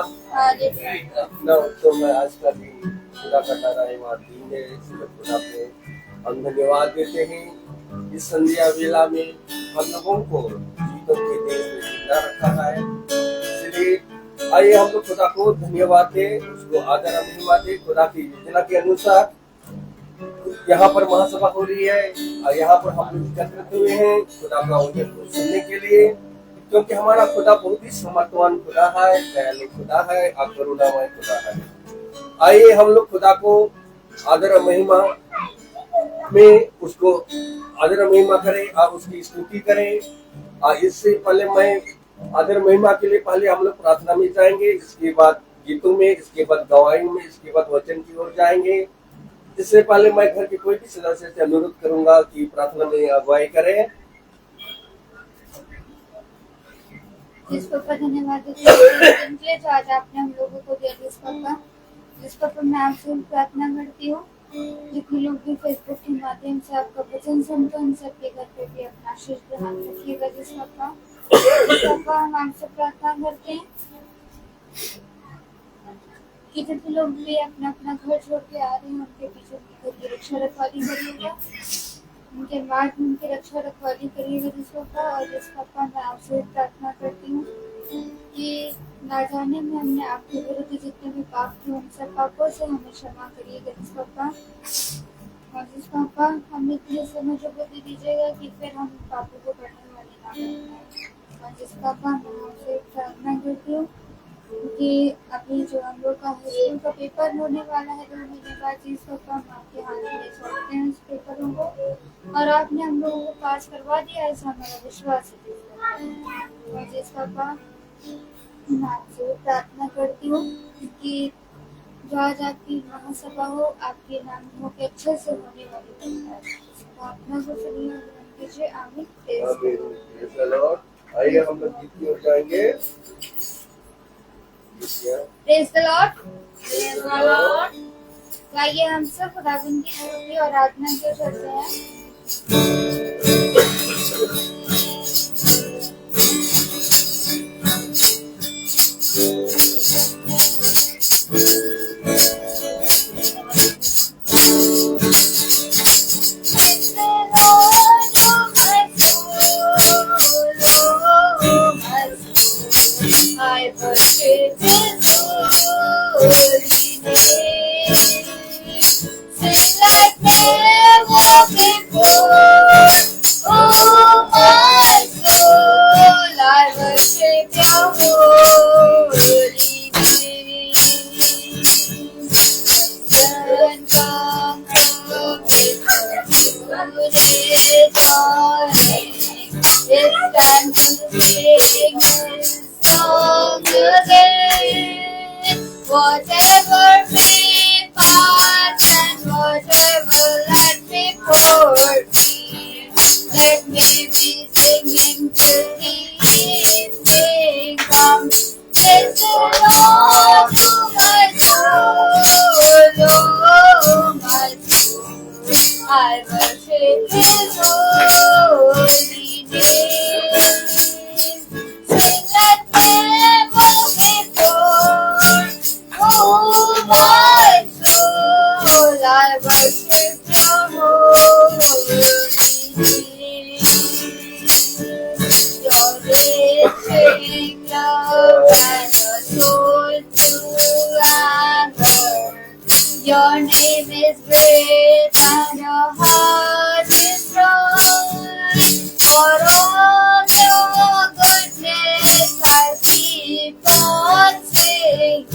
ना तो मैं आज का भी खुदा का तारीफ़ दिन है, इसलिए खुदा को हम धन्यवाद देते हैं। इस संध्या वेला में हम लोगों को जीवन के देश में जिंदा रखा है, इसलिए आइए हम लोग खुदा को धन्यवाद दें, उसको आदर और महिमा दें। खुदा की योजना के अनुसार यहाँ पर महासभा हो रही है और यहाँ पर हम लोग एकत्रित हुए हैं खुदा का वचन को सुनने के लिए, क्योंकि हमारा खुदा बहुत ही समर्थवान खुदा है, दयालु खुदा है और करुणामय खुदा है। आइए हम लोग खुदा को आदर और महिमा में उसको आदर और महिमा करें और उसकी स्तुति करें। और इससे पहले मैं आदर महिमा के लिए पहले हम लोग प्रार्थना में जाएंगे, इसके बाद गीतों में, इसके बाद गवाही में, इसके बाद वचन की ओर जाएंगे। इससे पहले मैं घर के कोई भी सदस्य से अनुरोध करूंगा कि प्रार्थना में अगुवाई करें। जिस पापा धन्यवाद देते हैं जो आज आपने हम लोगों को दिया। जिस पापा मैं आपसे प्रार्थना करती हूँ जितने लोग भी फेसबुक के माध्यम से आपका वचन सुनते हैं उन सबके घर पे भी अपना आशीष ग्रहण रखिएगा। जिस पापा हम आपसे प्रार्थना करते हैं कि जितने लोग भी अपना अपना घर छोड़ के आ रहे हैं उनके पीछे घर की रक्षा रखवाली करिएगा, उनके मार्ग में उनकी रक्षा रखवाली करिएगा। जिस पापा मैं आपसे प्रार्थना करती हूँ कि ना जाने में हमने आपके विरुद्ध जितने भी पाप किए उन सब पापों से हमें क्षमा करिएगा। जिस पापा हमें इतनी समझ और बुद्धि दीजिएगा कि फिर हम पापों को करने वाले ना बनें। और जिस पापा मैं आपसे प्रार्थना करती हूँ कि अभी जो हम लोग का स्कूल का पेपर होने वाला है 2 महीने बाद, जिस पापा हम आपके हाथ में सौंपते हैं उस पेपरों को, और आपने हम लोगों को पास करवा दिया, ऐसा हमारा विश्वास है। और जिस पापा मैं आपसे प्रार्थना करती हूँ कि जो आज आपकी महासभा हो आपके नाम के अच्छे से होने वाली प्रार्थना को सुनिए कीजिए। आमीन। आइए हम लोग गीत की ओर जाएंगे। Praise the Lord. Praise the Lord. तो आइए हम सब खुदावंद की स्तुति और आराधना की ओर चलते हैं। I worship His holy name. Sing like never before. Oh my soul, I worship Your holy name. Sun come up with it's time to sing His song again. Whatever may pass and whatever lies before me, let me be singing till the evening comes. Praise the Lord to my soul, oh my soul, I worship His holy name. Sing like never before, oh my soul, I worship Your holy name. Your rich love and a soul to honor. Your name is great and Your heart is strong. For all Your goodness I keep on singing.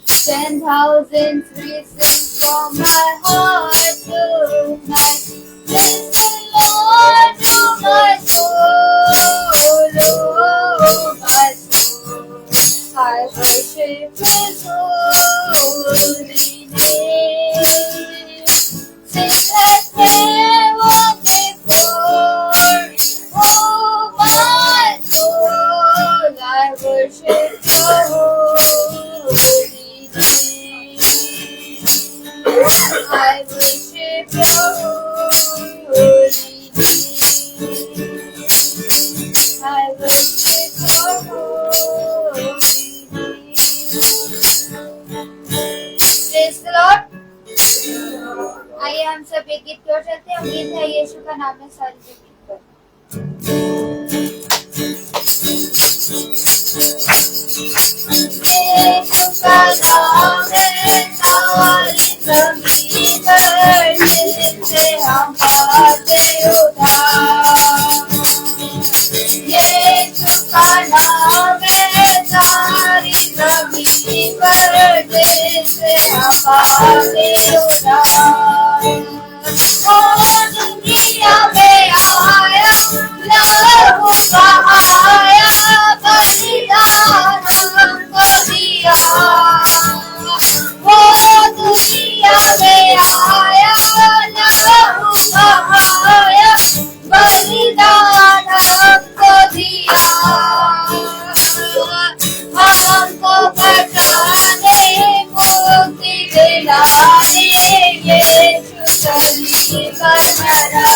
10,000 reasons for my heart tonight. Bless the Lord to my soul, oh my soul, I worship His holy name. Sing like never before, oh my soul, I worship Your holy name. I worship Your holy name. I worship Your holy name. Praise the Lord. आइए हम सब एक गीत की ओर चलते हैं। गीत है यीशु का नाम है सारी जमीन पर। यीशु का नाम है सारी जमीन पर, जिससे हम पाते उद्धार। यीशु का नाम है सारी जमीन पर, जिससे हम पाते उद्धार। वो दुनिया में आया, लहू बहाया, बलिदान हमको दिया। वो दुनिया में आया, लहू बहाया, बलिदान हमको दिया। हमको बचाने, मुक्ति दिलाने, यीशु सलीब पर मरा।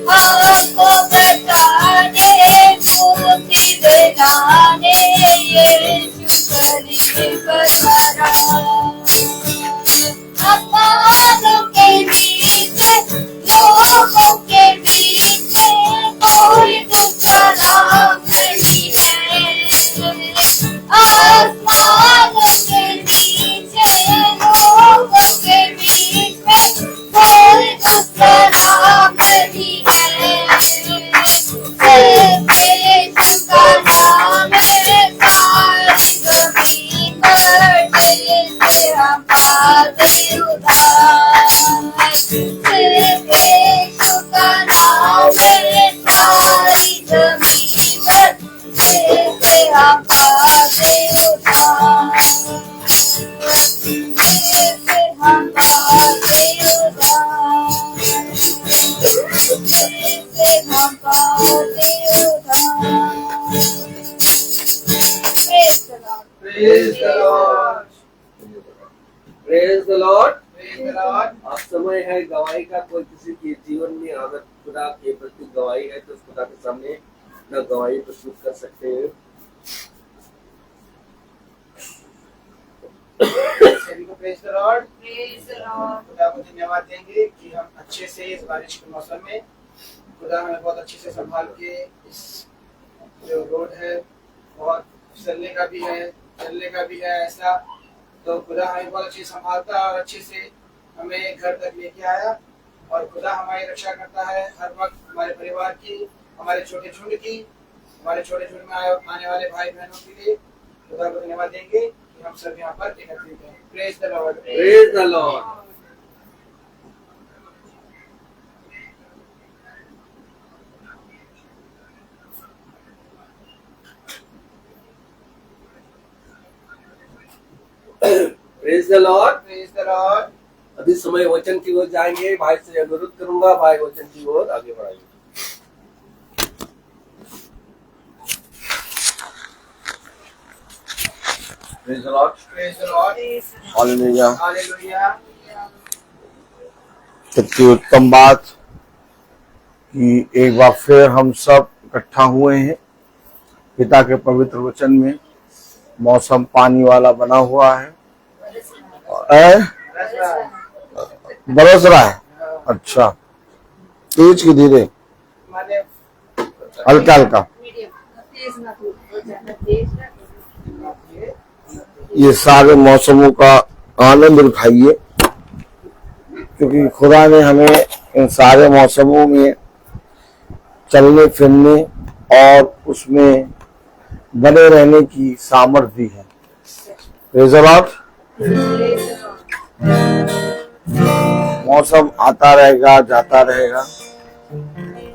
हमको बचाने, मुक्ति दिलाने, यीशु सलीब पर मरा। अपमानों के बीच, लोगों के बीच कोई दूसरा नाम नहीं है। आसमानों के बीच, लोगों के बीच में कोई दूसरा नाम नहीं है। सिर्फ यीशु का नाम है सारी जमीन पर, जिससे हम पाते उद्धार। सिर्फ यीशु का नाम है सारी जमीन पर, जिससे हम पाते उद्धार। जिससे हम पाते उद्धार। जिससे हम पाते उद्धार। Praise the Lord. Praise the Lord. Praise the Lord. अब समय है गवाही का। कोई किसी के जीवन में अगर खुदा के प्रति गवाही है तो उस खुदा के सामने न गवाही प्रस्तुत कर सकते हैं। सभी को praise the Lord. Praise the Lord. खुदा को धन्यवाद देंगे कि हम अच्छे से इस बारिश के मौसम में खुदा हमें बहुत अच्छे से संभाल के इस जो रोड है बहुत फिसलने का भी है, चलने का भी है ऐसा, तो खुदा हमें बहुत अच्छे से संभालता है और अच्छे से हमें घर तक लेके आया। और खुदा हमारी रक्षा करता है हर वक्त, हमारे परिवार की, हमारे छोटे झुंड की, हमारे छोटे झुंड में आने वाले भाई बहनों के लिए खुदा को धन्यवाद देंगे कि हम सब यहाँ पर एकत्रित हैं। Praise the Lord. Praise the Lord. Praise the Lord. Praise the Lord. अभी समय वचन की ओर जाएंगे। भाई से अनुरोध करूंगा, भाई वचन की ओर आगे बढ़ाइए। Praise the Lord. Praise the Lord. Hallelujah. Hallelujah. कितनी उत्तम बात कि एक बार फिर हम सब इकट्ठा हुए हैं पिता के पवित्र वचन में। मौसम पानी वाला बना हुआ है, बरस रहा है। अच्छा, तेज की धीरे, माने हल्का हल्का। ये सारे मौसमों का आनंद उठाइए, क्योंकि खुदा ने हमें इन सारे मौसमों में चलने फिरने और उसमें बने रहने की सामर्थ्य दी है। Praise the Lord. मौसम आता रहेगा, जाता रहेगा,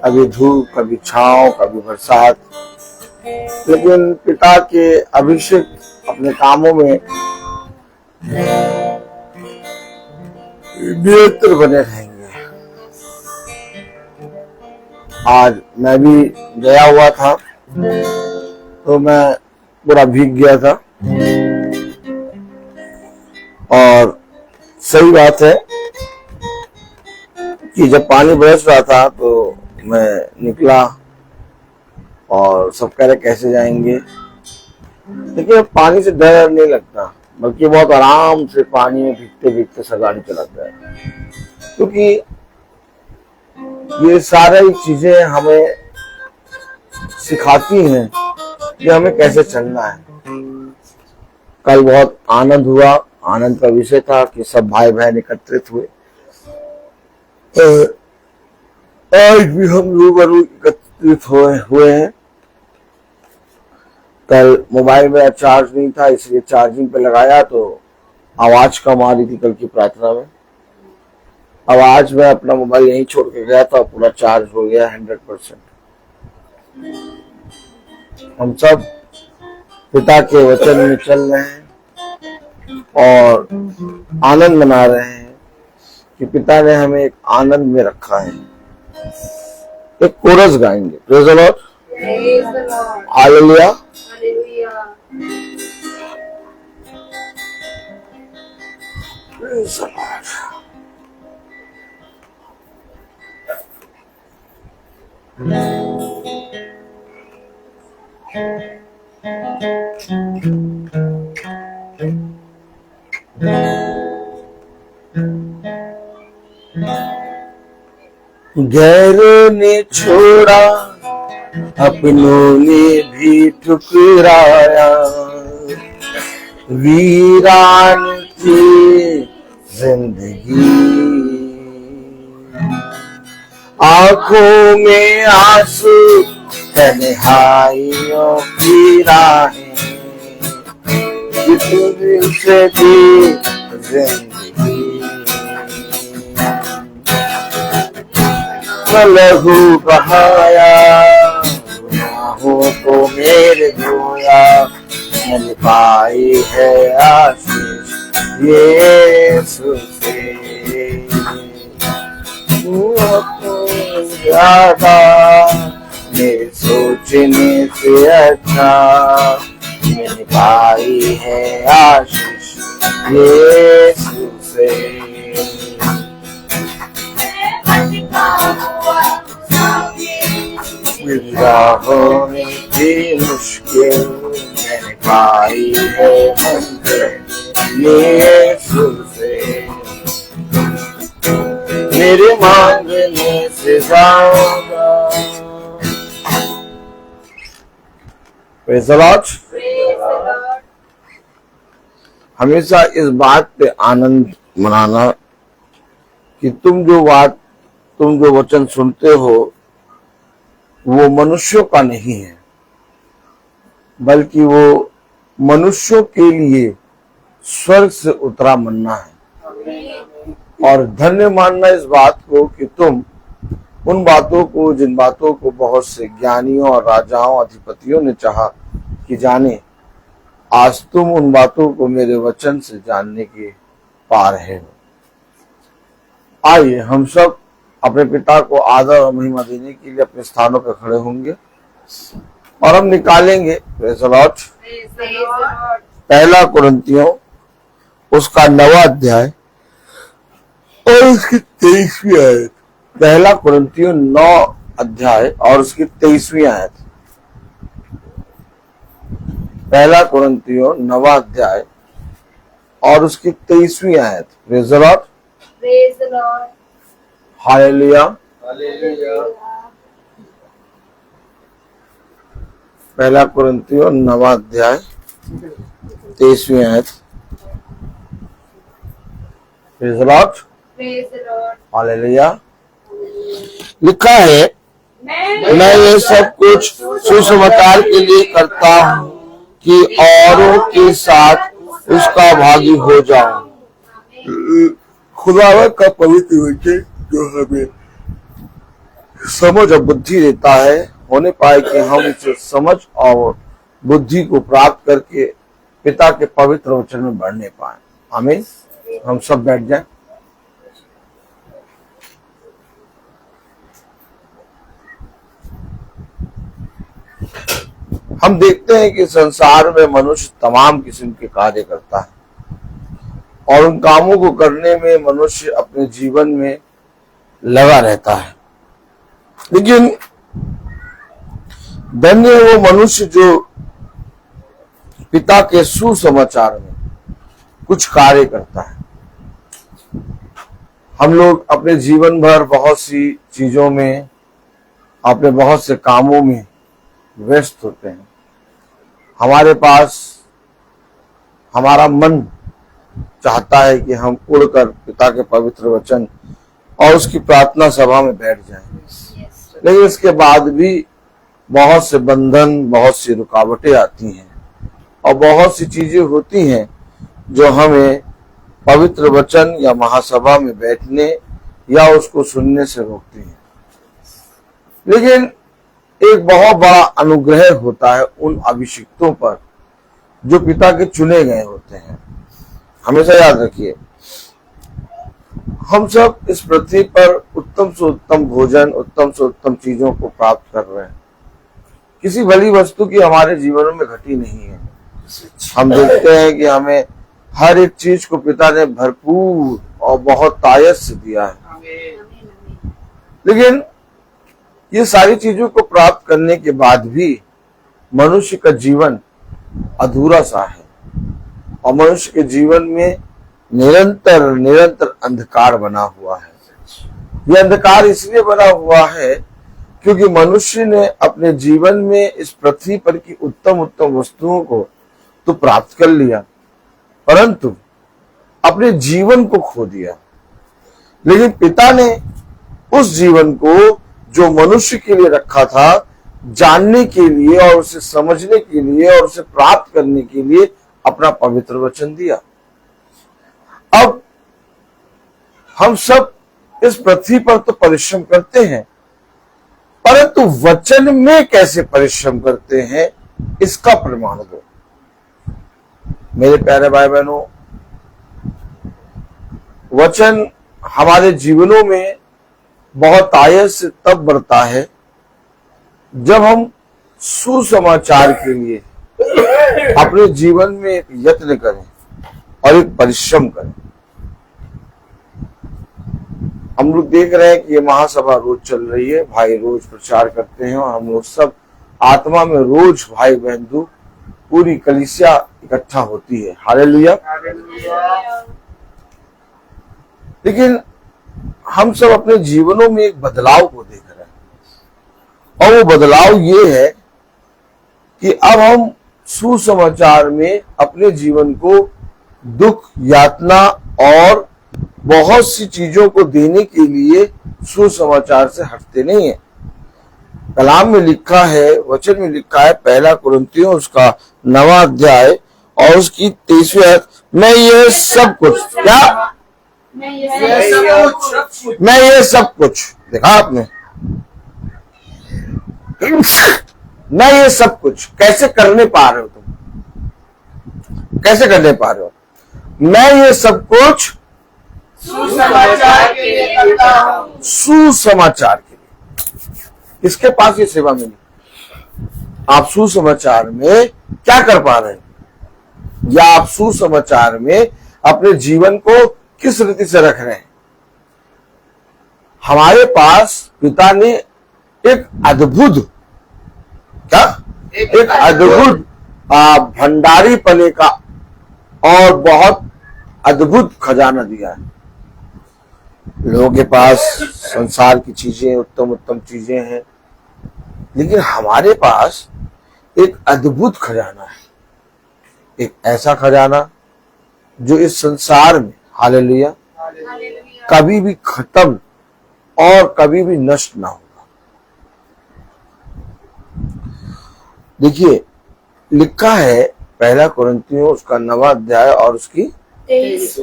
कभी धूप, कभी छांव, कभी बरसात, लेकिन पिता के अभिषेक अपने कामों में निरंतर बने रहेंगे। आज मैं भी गया हुआ था तो मैं पूरा भीग गया था, और सही बात है कि जब पानी बरस रहा था तो मैं निकला और सब कह रहे कैसे जाएंगे, लेकिन अब पानी से डर नहीं लगता। बल्कि बहुत आराम से पानी में भीगते भीगते से गाड़ी चलाता है, क्योंकि ये सारी चीजें हमें सिखाती हैं कि हमें कैसे चलना है। कल बहुत आनंद हुआ, आनंद का विषय था कि सब भाई बहन एकत्रित हुए। आज भी हम रूबरू एकत्रित हुए हैं। कल मोबाइल में चार्ज नहीं था, इसलिए चार्जिंग पे लगाया तो आवाज कम आ रही थी कल की प्रार्थना में। अब आज मैं अपना मोबाइल यहीं छोड़ के गया था, पूरा चार्ज हो गया 100%। हम सब पिता के वचन में चल रहे हैं और आनंद मना रहे हैं कि पिता ने हमें एक आनंद में रखा है। एक कोरस गाएंगे, praise the Lord, hallelujah. Praise the Lord. गैरों ने छोड़ा, अपनों ने भी ठुकराया, वीरान की जिंदगी, आंखों में आंसू, तन्हाइयों की राहें, दिल से भी जिंदगी, लहू बहाया, गुनाहों को मेरे धोया, मिल पाई है आशीष यीशु से। ज्यादा मेरे सोचने से अच्छा, मिल पाई है आशीष यीशु से। राहों में भी मुश्किल, मैंने पाई है मंजिल यीशु से। मेरे मांगने से ज्यादा। Praise the Lord. हमेशा इस बात पे आनंद मनाना कि तुम जो वचन सुनते हो वो मनुष्यों का नहीं है, बल्कि वो मनुष्यों के लिए स्वर्ग से उतरा मन्ना है। और धन्य मानना इस बात को कि तुम उन बातों को, जिन बातों को बहुत से ज्ञानियों और राजाओं, अधिपतियों ने चाहा कि जाने, आज तुम उन बातों को मेरे वचन से जानने के पा रहे हो। आइए हम सब अपने पिता को आदर और महिमा देने के लिए अपने स्थानों पर खड़े होंगे और हम निकालेंगे प्रेज़ द लॉर्ड पहला कुरिन्थियों उसका 9वां अध्याय और उसकी 23वीं आयत। पहला कुरिन्थियों 9 अध्याय और उसकी 23वीं आयत। पहला कुरिन्थियों 9वां अध्याय और उसकी 23वीं आयत। Praise the Lord, hallelujah. पहला कुरिन्थियों 9वां अध्याय 23वीं आयत। Praise the Lord, hallelujah. लिखा है, मैं ये सब कुछ सुसमाचार के लिए करता हूँ कि औरों के साथ उसका भागी हो जाऊं। खुदावंद का पवित्र वचन जो हमें समझ और बुद्धि देता है, होने पाए कि हम इसे समझ और बुद्धि को प्राप्त करके पिता के पवित्र वचन में बढ़ने पाए। आमीन। हम सब बैठ जाएं। हम देखते हैं कि संसार में मनुष्य तमाम किस्म के कार्य करता है और उन कामों को करने में मनुष्य अपने जीवन में लगा रहता है, लेकिन धन्य है वो मनुष्य जो पिता के सुसमाचार में कुछ कार्य करता है। हम लोग अपने जीवन भर बहुत सी चीजों में, अपने बहुत से कामों में व्यस्त होते हैं। हमारे पास हमारा मन चाहता है कि हम उड़कर पिता के पवित्र वचन और उसकी प्रार्थना सभा में बैठ जाएं, लेकिन इसके बाद भी बहुत से बंधन, बहुत सी रुकावटें आती हैं और बहुत सी चीजें होती हैं जो हमें पवित्र वचन या महासभा में बैठने या उसको सुनने से रोकती हैं। लेकिन एक बहुत बड़ा अनुग्रह होता है उन अभिषिक्तों पर जो पिता के चुने गए होते हैं। हमेशा याद रखिए, हम सब इस पृथ्वी पर उत्तम से उत्तम भोजन, उत्तम से उत्तम चीजों को प्राप्त कर रहे हैं। किसी भली वस्तु की हमारे जीवनों में घटी नहीं है। हम देखते हैं कि हमें हर एक चीज को पिता ने भरपूर और बहुत तायत से दिया है, लेकिन ये सारी चीजों को प्राप्त करने के बाद भी मनुष्य का जीवन अधूरा सा है और मनुष्य के जीवन में निरंतर निरंतर अंधकार बना हुआ है। यह अंधकार इसलिए बना हुआ है क्योंकि मनुष्य ने अपने जीवन में इस पृथ्वी पर की उत्तम उत्तम वस्तुओं को तो प्राप्त कर लिया, परंतु अपने जीवन को खो दिया। लेकिन पिता ने उस जीवन को जो मनुष्य के लिए रखा था, जानने के लिए और उसे समझने के लिए और उसे प्राप्त करने के लिए अपना पवित्र वचन दिया। अब हम सब इस पृथ्वी पर तो परिश्रम करते हैं, परंतु वचन में कैसे परिश्रम करते हैं इसका प्रमाण दो। मेरे प्यारे भाई बहनों, वचन हमारे जीवनों में बहुत आयत से तब बढ़ता है जब हम सुसमाचार के लिए अपने जीवन में एक यत्न करें और एक परिश्रम करें। हम लोग देख रहे हैं कि ये महासभा रोज चल रही है, भाई रोज प्रचार करते हैं और हम लोग सब आत्मा में रोज भाई बहन पूरी कलीसिया इकट्ठा होती है। हालेलुया। लेकिन हम सब अपने जीवनों में एक बदलाव को देख रहे हैं और वो बदलाव ये है कि अब हम सुसमाचार में अपने जीवन को दुख, यातना और बहुत सी चीजों को देने के लिए सुसमाचार से हटते नहीं है। कलाम में लिखा है, वचन में लिखा है, 1 कुरिन्थियों उसका 9वां अध्याय और उसकी 23वीं आयत, मैं ये सब कुछ, क्या मैं ये सब कुछ, देखा आपने, मैं ये सब कुछ कैसे करने पा रहे हो? तुम कैसे करने पा रहे हो? मैं ये सब कुछ सुसमाचार के लिए करता हूं। सुसमाचार के लिए। किसके पास ये सेवा मिली? आप सुसमाचार में क्या कर पा रहे हैं, या आप सुसमाचार में अपने जीवन को किस रीति से रख रहे हैं? हमारे पास पिता ने एक अद्भुत, क्या एक अद्भुत भंडारी पने का और बहुत अद्भुत खजाना दिया है। लोगों के पास संसार की चीजें, उत्तम उत्तम चीजें हैं, लेकिन हमारे पास एक अद्भुत खजाना है, एक ऐसा खजाना जो इस संसार में, हालेलुया, कभी भी खत्म और कभी भी नष्ट ना होगा। देखिए, लिखा है 1 कुरिन्थियों उसका 9वां अध्याय और उसकी 23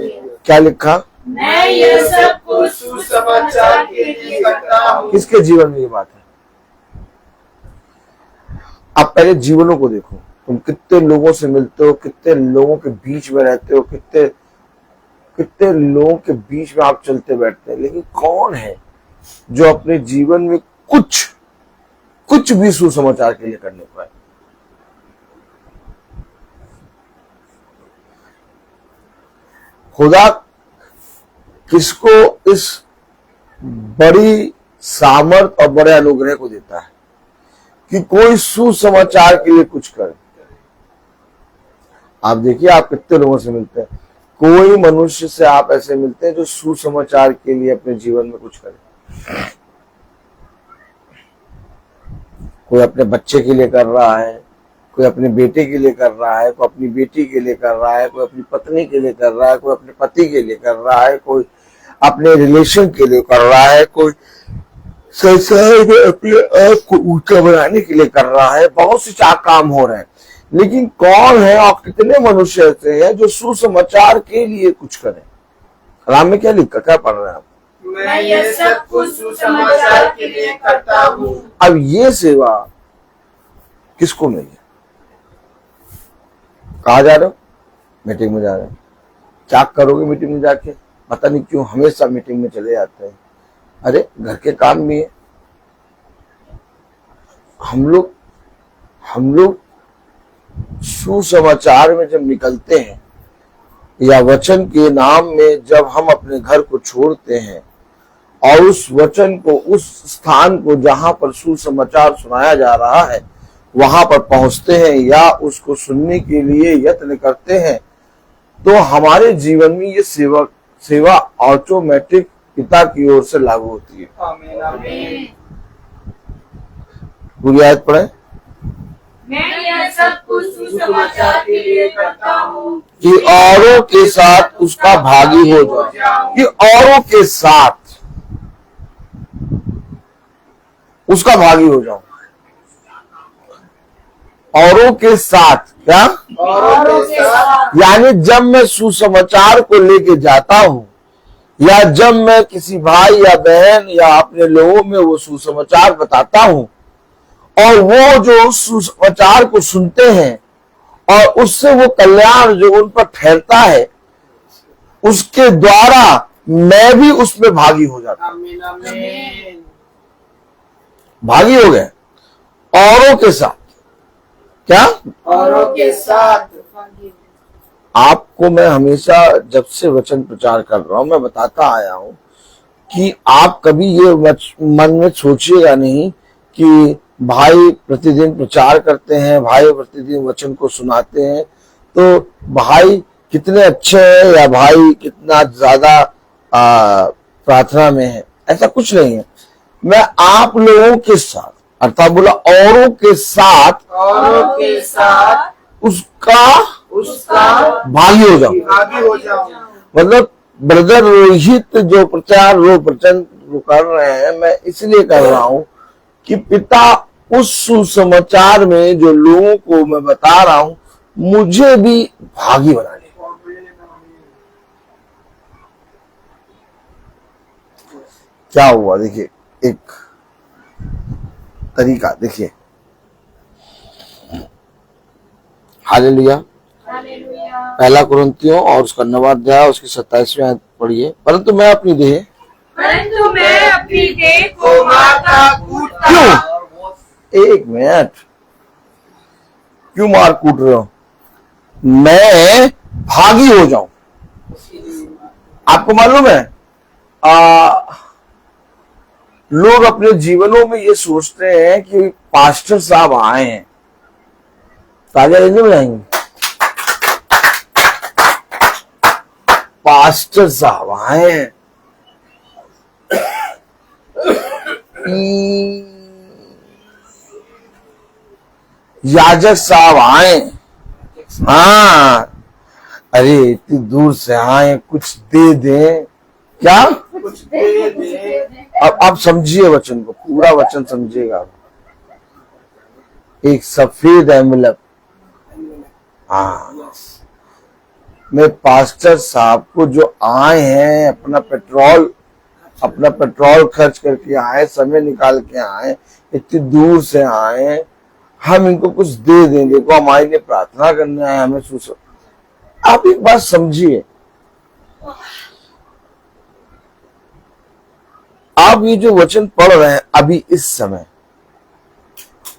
क्या लिखा? मैं ये सब कुछ सुसमाचार के लिए करता हूं। किसके जीवन में ये बात है? आप पहले जीवनों को देखो, तुम कितने लोगों से मिलते हो, कितने लोगों के बीच में रहते हो, कितने लोगों के बीच में आप चलते बैठते हैं, लेकिन कौन है जो अपने जीवन में कुछ भी सुसमाचार के लिए करने पाए? खुदा किसको इस बड़ी सामर्थ और बड़े अनुग्रह को देता है कि कोई सुसमाचार के लिए कुछ करे? आप देखिए, आप कितने लोगों से मिलते हैं, कोई मनुष्य से आप ऐसे मिलते हैं जो सुसमाचार के लिए अपने जीवन में कुछ करे। कोई अपने बच्चे के लिए कर रहा है, कोई अपने बेटे के लिए कर रहा है, कोई अपनी बेटी के लिए कर रहा है, कोई अपनी पत्नी के लिए कर रहा है, कोई अपने पति के लिए कर रहा है, कोई अपने रिलेशन के लिए कर रहा है, कोई संसार में अपने आप को ऊंचा बनाने के लिए कर रहा है। बहुत से काम हो रहे हैं, लेकिन कौन है और कितने मनुष्य ऐसे हैं जो सुसमाचार के लिए कुछ करें? राम में क्या लिखा, क्या पढ़ रहे हैं आप? मैं ये सब कुछ सुसमाचार के लिए करता हूँ। अब ये सेवा किसको मिली? कहाँ जा रहे हो? मीटिंग में जा रहे हैं। क्या करोगे मीटिंग में जाके? पता नहीं क्यों हमेशा मीटिंग में चले जाते हैं। अरे घर के काम भी है। हम लोग सुसमाचार में जब निकलते हैं या वचन के नाम में जब हम अपने घर को छोड़ते हैं और उस वचन को, उस स्थान को जहां पर सुसमाचार सुनाया जा रहा है वहां पर पहुंचते हैं या उसको सुनने के लिए यत्न करते हैं, तो हमारे जीवन में ये सेवा ऑटोमेटिक पिता की ओर से लागू होती है। आमीन आमीन। पूरी आयत पढ़े। मैं यह सब कुछ सुसमाचार के लिए करता हूँ कि औरों के साथ उसका भागी हो जाओ। कि औरों के साथ उसका भागी हो जाओ। औरों के साथ क्या? औरों के साथ। यानी जब मैं सुसमाचार को लेके जाता हूं या जब मैं किसी भाई या बहन या अपने लोगों में वो सुसमाचार बताता हूं और वो जो सुसमाचार को सुनते हैं और उससे वो कल्याण जो उन पर ठहरता है, उसके द्वारा मैं भी उसमें भागी हो जाता हूं। आमीन आमीन। भागी हो गए औरों के साथ। क्या? औरों के साथ। आपको मैं हमेशा जब से वचन प्रचार कर रहा हूं मैं बताता आया हूं कि आप कभी ये मन में सोचिएगा नहीं कि भाई प्रतिदिन प्रचार करते हैं, भाई प्रतिदिन वचन को सुनाते हैं तो भाई कितने अच्छे हैं या भाई कितना ज्यादा प्रार्थना में है। ऐसा कुछ नहीं है। मैं आप लोगों के साथ, अर्थात बोला औरों के साथ उसका भागी हो जाओ। भागी हो जाओ। मतलब ब्रदर रोहित जो प्रवचन कर रहे हैं, मैं इसलिए कर रहा हूं कि पिता उस सुसमाचार में जो लोगों को मैं बता रहा हूं मुझे भी भागी बना ले। क्या हुआ देखिए, एक तरीका देखिए। हालेलुया। पहला कुरिन्थियों और उसका 9वां अध्याय उसकी 27वीं आयत पढ़िए। परंतु मैं अपनी देह को मारता कूटता। क्यों? एक मिनट, क्यों मार कूट रहे हो? मैं भागी हो जाऊं। आपको मालूम है लोग अपने जीवनों में ये सोचते हैं कि पास्टर साहब आए हैं, तालियां नहीं बजाएंगे? पास्टर साहब आए हैं, याजक साहब आए। हाँ, अरे इतनी दूर से आए, कुछ दे दें। क्या? कुछ दे दे। अब आप समझिए वचन को, पूरा वचन समझिएगा। एक सफेद एनवेलप। हाँ, मैं पास्टर साहब को जो आए हैं अपना पेट्रोल खर्च करके आए, समय निकाल के आए, इतनी दूर से आए, हम इनको कुछ दे दें। देखो हमारे लिए प्रार्थना करने आए, हमें आप एक बात समझिए, आप ये जो वचन पढ़ रहे हैं अभी इस समय,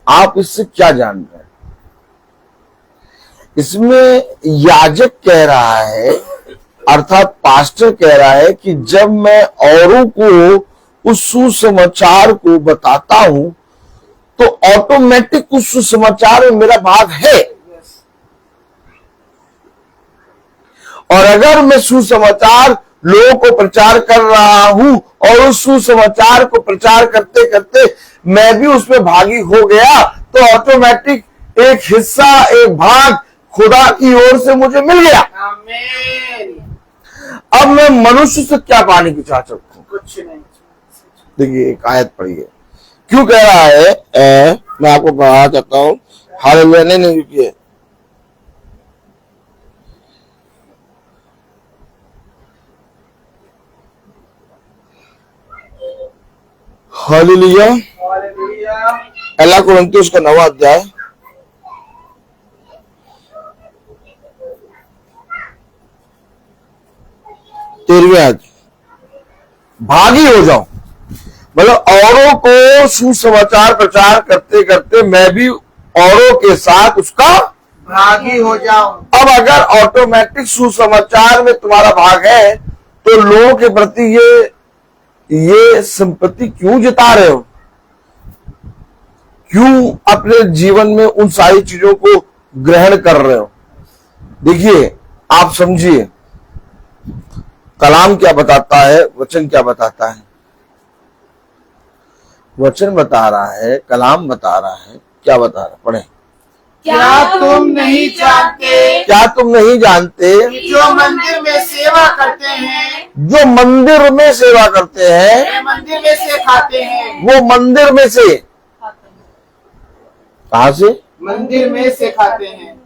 आप इससे क्या जान रहे हैं? इसमें याजक कह रहा है, अर्थात पास्टर कह रहा है कि जब मैं औरों को उस सुसमाचार को बताता हूं तो ऑटोमेटिक उस सुसमाचार में मेरा भाग है। और अगर मैं सुसमाचार लोगों को प्रचार कर रहा हूं और उस सुसमाचार को प्रचार करते करते मैं भी उसमें भागी हो गया, तो ऑटोमेटिक एक हिस्सा, एक भाग खुदा की ओर से मुझे मिल गया। आमीन। अब मैं मनुष्य से क्या पाने की चाह सकता हूं? कुछ नहीं। देखिए एक आयत पढ़िए, क्यों कह रहा है मैं आपको पढ़ाना चाहता हूं। हालेलुया। नहीं रुकिए, हालेलुया। हालेलुया। पहला कुरिन्थियों का 9वां अध्याय 13वें आयत। भागी हो जाओ, मतलब औरों को सुसमाचार प्रचार करते करते मैं भी औरों के साथ उसका भागी हो जाऊं। अब अगर ऑटोमेटिक सुसमाचार में तुम्हारा भाग है तो लोगों के प्रति ये सिंपैथी क्यों जता रहे हो? क्यों अपने जीवन में उन सारी चीजों को ग्रहण कर रहे हो? देखिए, आप समझिए, कलाम क्या बताता है, वचन क्या बताता है। वचन बता रहा है, कलाम बता रहा है, क्या बता रहा है, पढ़े। क्या तुम नहीं जानते? क्या तुम नहीं जानते? जो मंदिर में सेवा करते हैं, जो मंदिर में सेवा करते हैं, वे मंदिर में से खाते हैं। वो मंदिर में से, कहां से? मंदिर में से खाते हैं।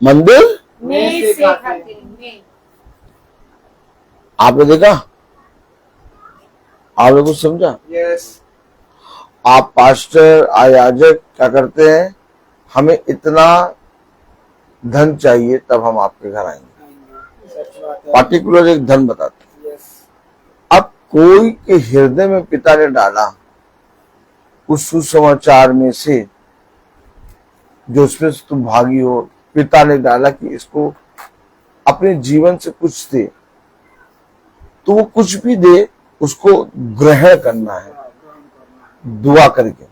मंदिर में से खाते हैं। आपने देखा? आपने कुछ समझा? यस। आप पास्टर, आयोजक क्या करते हैं? हमें इतना धन चाहिए तब हम आपके घर आएंगे। सच बात है। पार्टिकुलर एक धन बताते हैं। यस। अब कोई के हृदय में पिता ने डाला उस सुसमाचार में से, जो उसमें से तुम भागी हो, पिता ने डाला कि इसको अपने जीवन से कुछ दे, तो वो कुछ भी दे उसको ग्रहण करना है दुआ करके।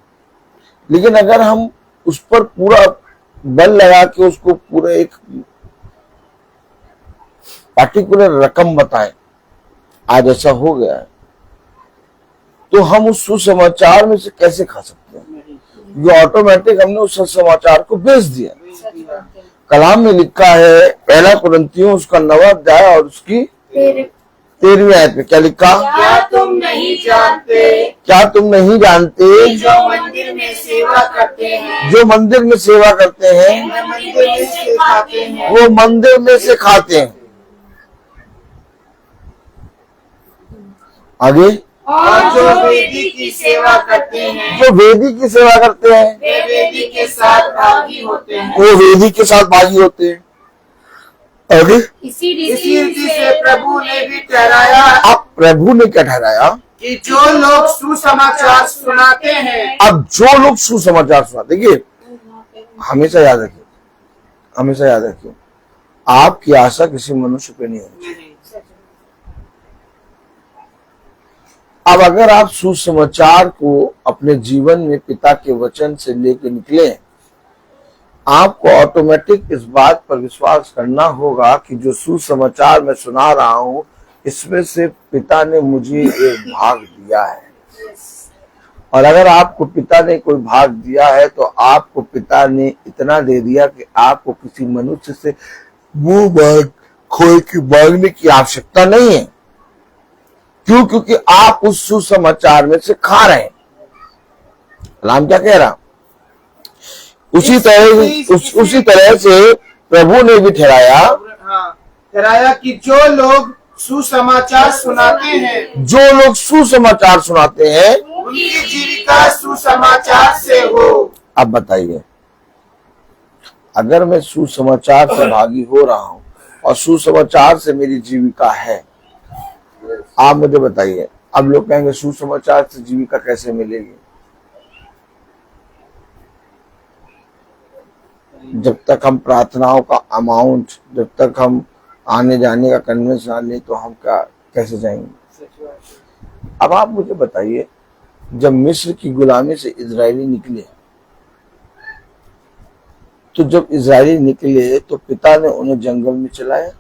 लेकिन अगर हम उस पर पूरा बल लगा के उसको पूरा एक पार्टिकुलर रकम बताएं, आज ऐसा हो गया है, तो हम उस सुसमाचार में से कैसे खा सकते हैं? जो ऑटोमेटिक हमने उस सुसमाचार को बेच दिया। कलाम में लिखा है, पहला कुरिन्थियों उसका 9वां अध्याय और उसकी 13वीं आयत में क्या लिखा? क्या तुम नहीं जानते? क्या तुम नहीं जानते? जो मंदिर में सेवा करते हैं, जो मंदिर में सेवा करते हैं, वे मंदिर में से खाते हैं। वो मंदिर में से खाते हैं। आगे, और जो वेदी की सेवा करते हैं, जो वेदी की सेवा करते हैं, वे वेदी के साथ भागी होते हैं। वो वेदी के साथ भागी होते हैं। आगे, इसी इसी रीति से से प्रभु ने भी ठहराया अब प्रभु ने क्या ठहराया? कि जो लोग सुसमाचार सुनाते हैं, अब जो लोग सुसमाचार सुना, देखिए हमेशा याद रखिए, हमेशा याद रखिए, आपकी आशा किसी मनुष्य पे नहीं होनी चाहिए। अब अगर आप सुसमाचार को अपने जीवन में पिता के वचन से लेके निकले, आपको ऑटोमेटिक इस बात पर विश्वास करना होगा कि जो सुसमाचार मैं सुना रहा हूं, इसमें से पिता ने मुझे एक भाग दिया है। और अगर आपको पिता ने कोई भाग दिया है तो आपको पिता ने इतना दे दिया कि आपको किसी मनुष्य से मुंह मांग खोल के मांगने की आवश्यकता नहीं है। क्यों? क्योंकि आप उस सुसमाचार में से खा रहे हैं। कलाम क्या कह रहा? उसी तरह से प्रभु ने भी ठहराया कि जो लोग सुसमाचार सुनाते हैं, जो लोग सुसमाचार सुनाते हैं, उनकी जीविका सुसमाचार से हो। अब बताइए, अगर मैं सुसमाचार से भागी हो रहा हूं और सुसमाचार से मेरी जीविका है, आप मुझे बताइए, अब लोग कहेंगे सुसमाचार से जीविका कैसे मिलेगी? जब तक हम प्रार्थनाओं का अमाउंट, जब तक हम आने जाने का कन्वेंस ना ले, तो हम कैसे जाएंगे? अब आप मुझे बताइए, जब मिस्र की गुलामी से इजरायली निकले, तो जब इजरायली निकले तो पिता ने उन्हें जंगल में चलाया,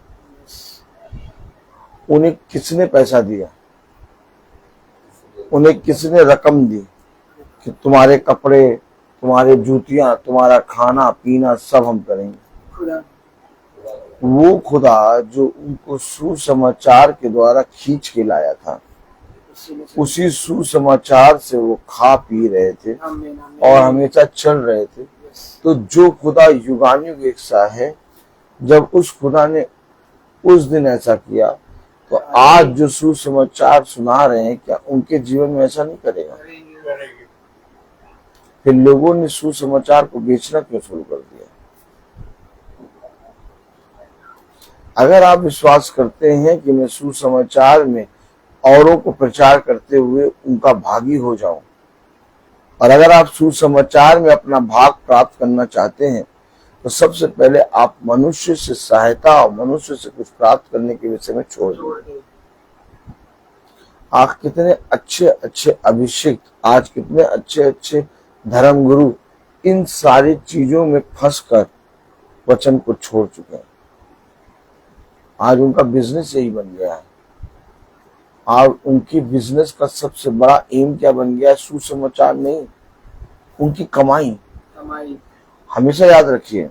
उन्हें किसने पैसा दिया, उन्हें किसने रकम दी कि तुम्हारे कपड़े, तुम्हारे जूतियां, तुम्हारा खाना पीना सब हम करेंगे? खुदा वो खुदा जो उनको सुसमाचार के द्वारा खींच के लाया था, उसी सुसमाचार से वो खा पी रहे थे और हमेशा चल रहे थे। तो जो खुदा युगानुयुग एक सा है, जब उस खुदा ने उस दिन ऐसा किया, तो आज जो सुसमाचार सुना रहे हैं, क्या उनके जीवन में ऐसा नहीं करेगा? फिर लोगों ने सुसमाचार को बेचना क्यों शुरू कर दिया? अगर आप विश्वास करते हैं कि मैं सुसमाचार में औरों को प्रचार करते हुए उनका भागी हो जाऊं, और अगर आप सुसमाचार में अपना भाग प्राप्त करना चाहते हैं, तो सबसे पहले आप मनुष्य से सहायता और मनुष्य से कुछ प्राप्त करने के विषय में छोड़ दें। आज कितने अच्छे अच्छे अभिषिक्त, आज कितने अच्छे अच्छे धर्मगुरु इन सारी चीजों में फंसकर वचन को छोड़ चुके हैं। आज उनका बिजनेस यही बन गया है। आज उनकी बिजनेस का सबसे बड़ा एम क्या बन गया है? सुसमाचार नहीं, उनकी कमाई। हमेशा याद रखिए,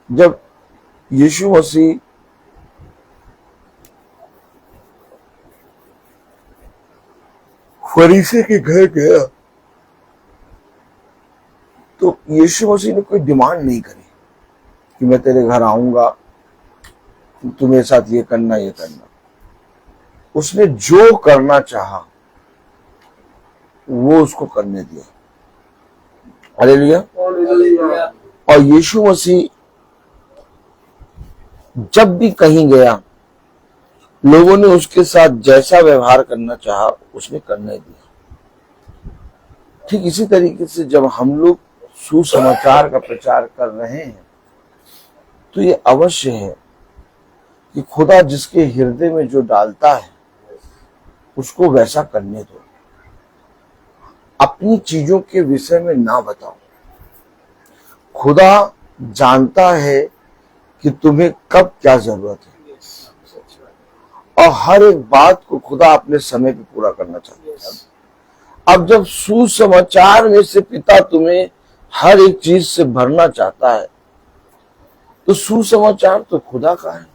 जब यीशु मसीह फरीसी के घर गया, तो यीशु मसीह ने कोई डिमांड नहीं करी कि मैं तेरे घर आऊंगा, तू मेरे साथ ये करना ये करना। उसने जो करना चाहा वो उसको करने दिया। हालेलुया। और यीशु मसीह जब भी कहीं गया, लोगों ने उसके साथ जैसा व्यवहार करना चाहा उसने करने दिया। ठीक इसी तरीके से जब हम लोग सुसमाचार का प्रचार कर रहे हैं, तो ये अवश्य है कि खुदा जिसके हृदय में जो डालता है उसको वैसा करने दो। अपनी चीजों के विषय में ना बताओ। खुदा जानता है कि तुम्हें कब क्या जरूरत है, और हर एक बात को खुदा अपने समय पे पूरा करना चाहता है। अब जब सुसमाचार में से पिता तुम्हें हर एक चीज से भरना चाहता है, तो सुसमाचार तो खुदा का है।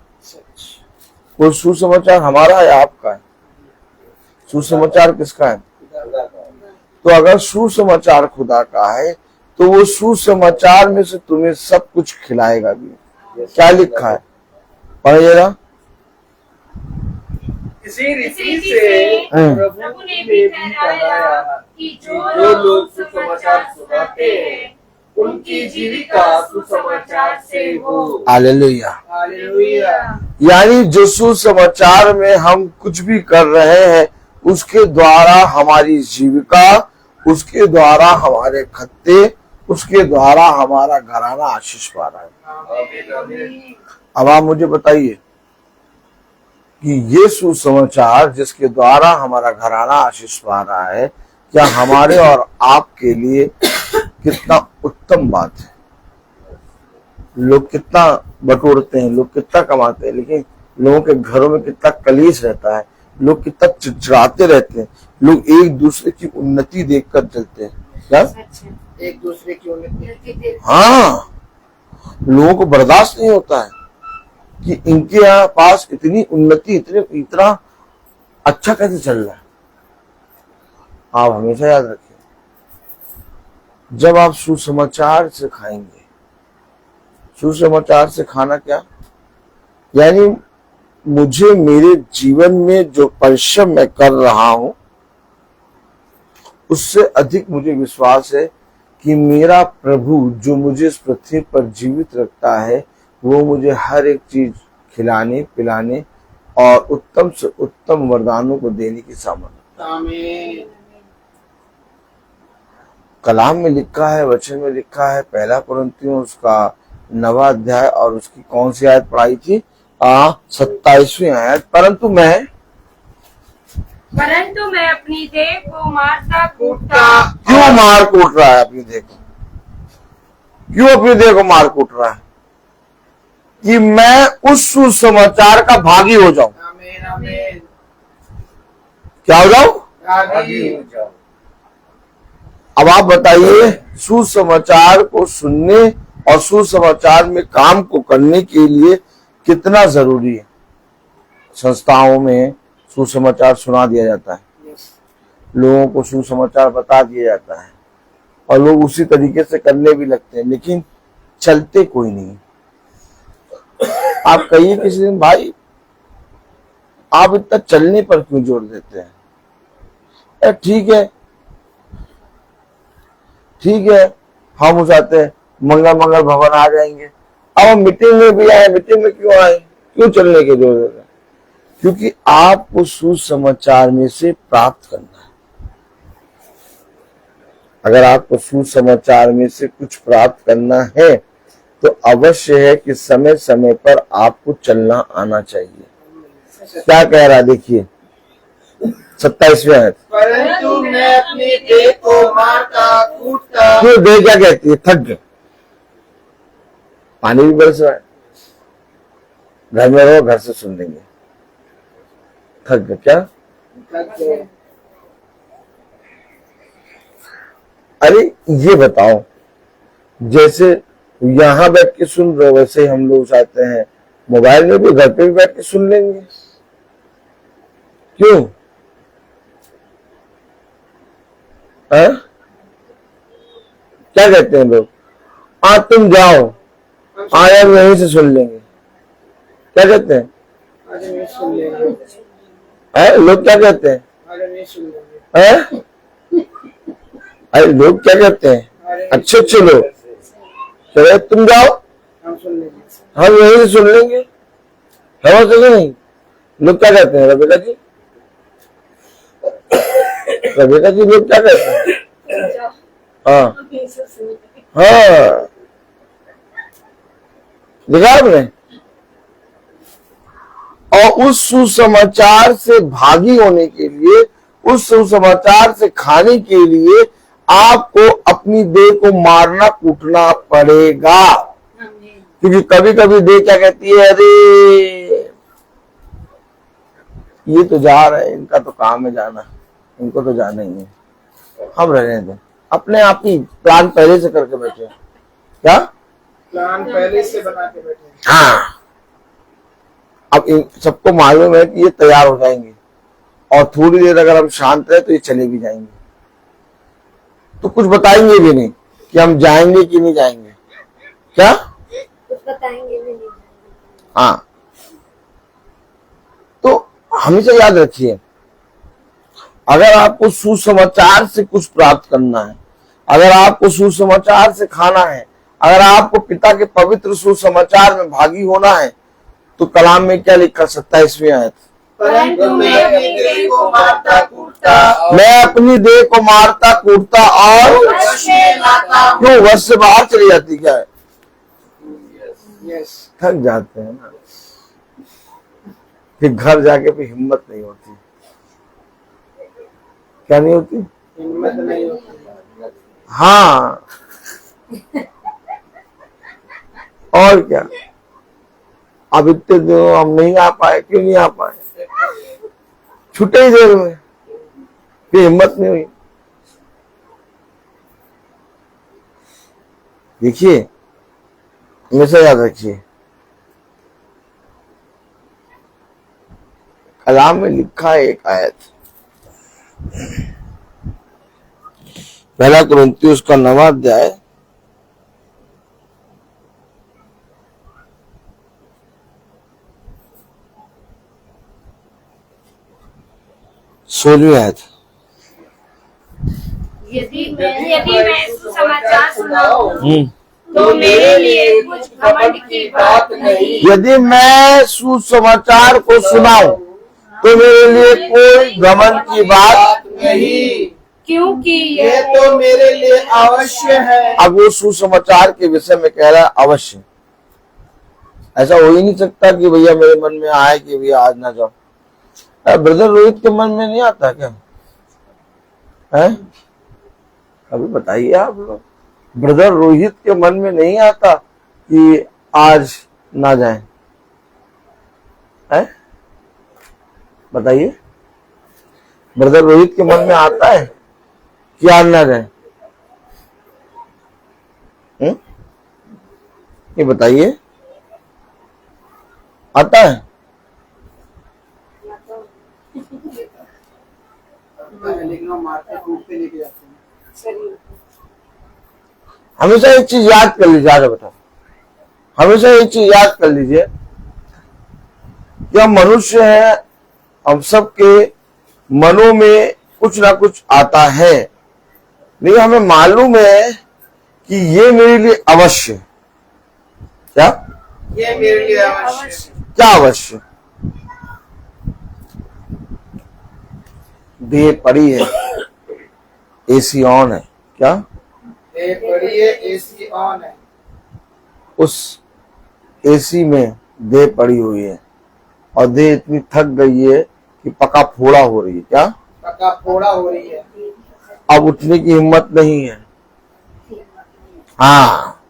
वो सुसमाचार हमारा है, आपका है? सुसमाचार किसका है? तो अगर सुसमाचार खुदा का है, तो वो सुसमाचार में से तुम्हें सब कुछ खिलाएगा भी। क्या लिखा है? पढ़िएगा। इसी रीति से प्रभु ने भी ठहराया कि जो लोग सुसमाचार सुनाते हैं, उनकी जीविका सुसमाचार से हो। हालेलुया। हालेलुया। यानी जो सुसमाचार में हम कुछ भी कर रहे हैं, उसके द्वारा हमारी जीविका, उसके द्वारा हमारे खत्ते, उसके द्वारा हमारा घराना आशीष पा रहा है। अब आप मुझे बताइए कि ये सुसमाचार जिसके द्वारा हमारा घराना आशीष पा रहा है, क्या हमारे और आपके लिए कितना उत्तम बात है। लोग कितना बटोरते हैं, लोग कितना कमाते हैं, लेकिन लोगों के घरों में कितना कलेश रहता है, लोग कितना चिड़चिड़ाते रहते हैं, लोग एक दूसरे की उन्नति देखकर चलते हैं। क्या? एक दूसरे की उन्नति। हाँ, लोगों को बर्दाश्त नहीं होता है कि इनके यहाँ पास इतनी उन्नति, इतना अच्छा कैसे चल रहा है। आप हमेशा याद रखिए, जब आप सुसमाचार से खाएंगे, सुसमाचार से खाना क्या, यानी मुझे मेरे जीवन में जो परिश्रम मैं कर रहा हूं, उससे अधिक मुझे विश्वास है कि मेरा प्रभु जो मुझे इस पृथ्वी पर जीवित रखता है, वो मुझे हर एक चीज खिलाने पिलाने और उत्तम से उत्तम वरदानों को देने की सामर्थ्य। आमीन। कलाम में लिखा है, वचन में लिखा है, 1 कुरिन्थियों उसका 9वां अध्याय और उसकी कौन सी आयत पढ़ाई थी? 27वीं आयत। परंतु मैं अपनी देह को मारता कूटता। क्यों मार कूट रहा है अपनी देह को? क्यों अपनी देह को मार कूट रहा है? कि मैं उस सुसमाचार का भागी हो जाऊं। आमीन आमीन। क्या हो जाऊं? भागी। अब आप बताइए, सुसमाचार को सुनने और सुसमाचार में काम को करने के लिए कितना जरूरी है। संस्थाओं में सुसमाचार सुना दिया जाता है, लोगों को सुसमाचार बता दिया जाता है और लोग उसी तरीके से करने भी लगते हैं, लेकिन चलते कोई नहीं। आप कहिए किसी दिन, भाई आप इतना चलने पर क्यों जोर देते हैं? ठीक है, हम हो जाते हैं मंगल मंगल भवन आ जाएंगे। अब हम मीटिंग में भी आए, मीटिंग में क्यों आए, क्यों चलने के जोर देते हैं? क्योंकि आपको सुसमाचार में से प्राप्त करना है। अगर आपको सुसमाचार में से कुछ प्राप्त करना है तो अवश्य है कि समय समय पर आपको चलना आना चाहिए। क्या कह रहा है देखिए 27वें आयत। परंतु मैं अपनी देह को मारता कूटता। क्यों देह क्या कहती है? थक गए। पानी भी बरस रहा है, घर में रहो, घर से सुन लेंगे। थक गए क्या? अरे ये बताओ, जैसे यहां बैठ के सुन रहे हो वैसे ही हम लोग चाहते हैं मोबाइल में भी, घर पे भी बैठ के सुन लेंगे। क्यों? क्या कहते हैं लोग? तुम जाओ, आज हम यहीं से सुन लेंगे। क्या कहते हैं? आज मैं सुन लेंगे। लोग क्या कहते हैं? आज मैं सुन लेंगे। अरे लोग क्या कहते हैं? अच्छे अच्छे लोग, चलो तुम जाओ, हम सुन लेंगे। हम यहीं से सुन लेंगे। समझ सके नहीं? लोग क्या कहते हैं? रबीका जी, रबीका जी, लोग क्या कहते हैं? हाँ हाँ, देखा आपने? और उस सुसमाचार से भागी होने के लिए, उस सुसमाचार से खाने के लिए आपको अपनी देह को मारना कूटना पड़ेगा। क्योंकि कभी कभी देह क्या कहती है, अरे ये तो जा रहे हैं, इनका तो काम है जाना, इनको तो जाना ही है, हम रहने दें। अपने आप ही प्लान पहले से करके बैठे। क्या प्लान पहले से बना के बैठे? हाँ, अब सबको मालूम है कि ये तैयार हो जाएंगे और थोड़ी देर अगर हम शांत रहे तो ये चले भी जाएंगे, तो कुछ बताएंगे भी नहीं कि हम जाएंगे कि नहीं जाएंगे। क्या कुछ बताएंगे भी नहीं। हाँ, तो हमेशा याद रखिए, अगर आपको सुसमाचार से कुछ प्राप्त करना है, अगर आपको सुसमाचार से खाना है, अगर आपको पिता के पवित्र सुसमाचार में भागी होना है, तो कलाम में क्या लिखा 27वें आयत? परंतु मैं अपनी देह को मारता कूटता। मैं अपनी देह को मारता कूटता और वश में लाता हूँ। क्यों? वश से बाहर चली जाती क्या है? यस। थक जाते हैं ना, फिर घर जाके भी हिम्मत नहीं होती। क्या नहीं होती? हिम्मत नहीं होती। हाँ, और क्या? अब इतने दिनों हम नहीं आ पाए, क्यों नहीं आ पाए? छूटे ही देर में, फिर हिम्मत नहीं हुई। देखिए, हमेशा याद रखिए, कलाम में लिखा है एक आयत, पहला कुरिन्थियों का 9वां अध्याय 16वीं आयत। यदि मैं सुसमाचार सुनाऊं तो मेरे लिए कुछ घमंड की बात नहीं। यदि मैं सुसमाचार को सुनाऊं तो मेरे लिए कोई घमंड की बात नहीं, क्योंकि ये तो मेरे लिए अवश्य है। अब वो सुसमाचार के विषय में कह रहा है अवश्य। ऐसा हो ही नहीं सकता कि भैया मेरे मन में आए कि भैया आज ना जाओ। ब्रदर रोहित के मन में नहीं आता क्या है? अभी बताइए आप लोग, ब्रदर रोहित के मन में नहीं आता कि आज ना जाए? है? बताइए, ब्रदर रोहित के मन में आता है कि आज ना जाए? ये बताइए, आता है? लेकिन हम मारते कूटते लेके जाते हैं। हमेशा एक चीज याद कर लीजिए, आगे बताओ, हमेशा एक चीज याद कर लीजिए कि हम मनुष्य हैं, हम सबके मनों में कुछ ना कुछ आता है, लेकिन हमें मालूम है कि ये मेरे लिए अवश्य। क्या? ये मेरे लिए अवश्य। क्या अवश्य? देह पड़ी है, एसी ऑन है। क्या? ये बड़ी है, एसी ऑन है। उस एसी में देह पड़ी हुई है और देह इतनी थक गई है कि पका फोड़ा हो रही है। क्या? पक्का फोड़ा हो रही है। अब उठने की हिम्मत नहीं है। हाँ,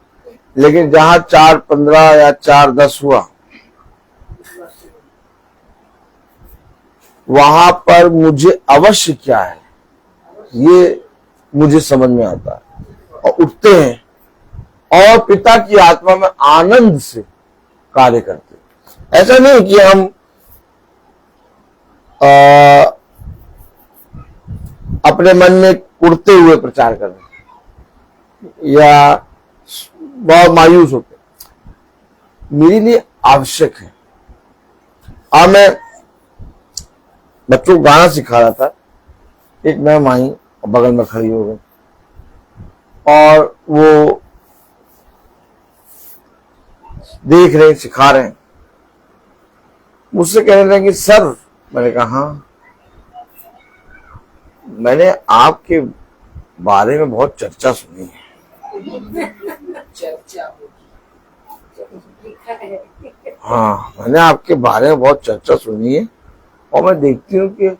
लेकिन जहां 4:15 या 4:10 हुआ, वहां पर मुझे अवश्य क्या है ये मुझे समझ में आता है और उठते हैं और पिता की आत्मा में आनंद से कार्य करते हैं। ऐसा नहीं कि हम अपने मन में उड़ते हुए प्रचार कर रहे हैं या बहुत मायूस होते। मेरे लिए आवश्यक है। और मैं बच्चों को गाना सिखा रहा था, एक मैम आई और बगल में खड़ी हो गई और वो देख रहे, सिखा रहे हैं। मुझसे कहने लगे, सर, मैंने कहा हाँ, मैंने आपके बारे में बहुत चर्चा सुनी है। चर्चा हाँ, मैंने आपके बारे में बहुत चर्चा सुनी है और मैं देखती हूँ कि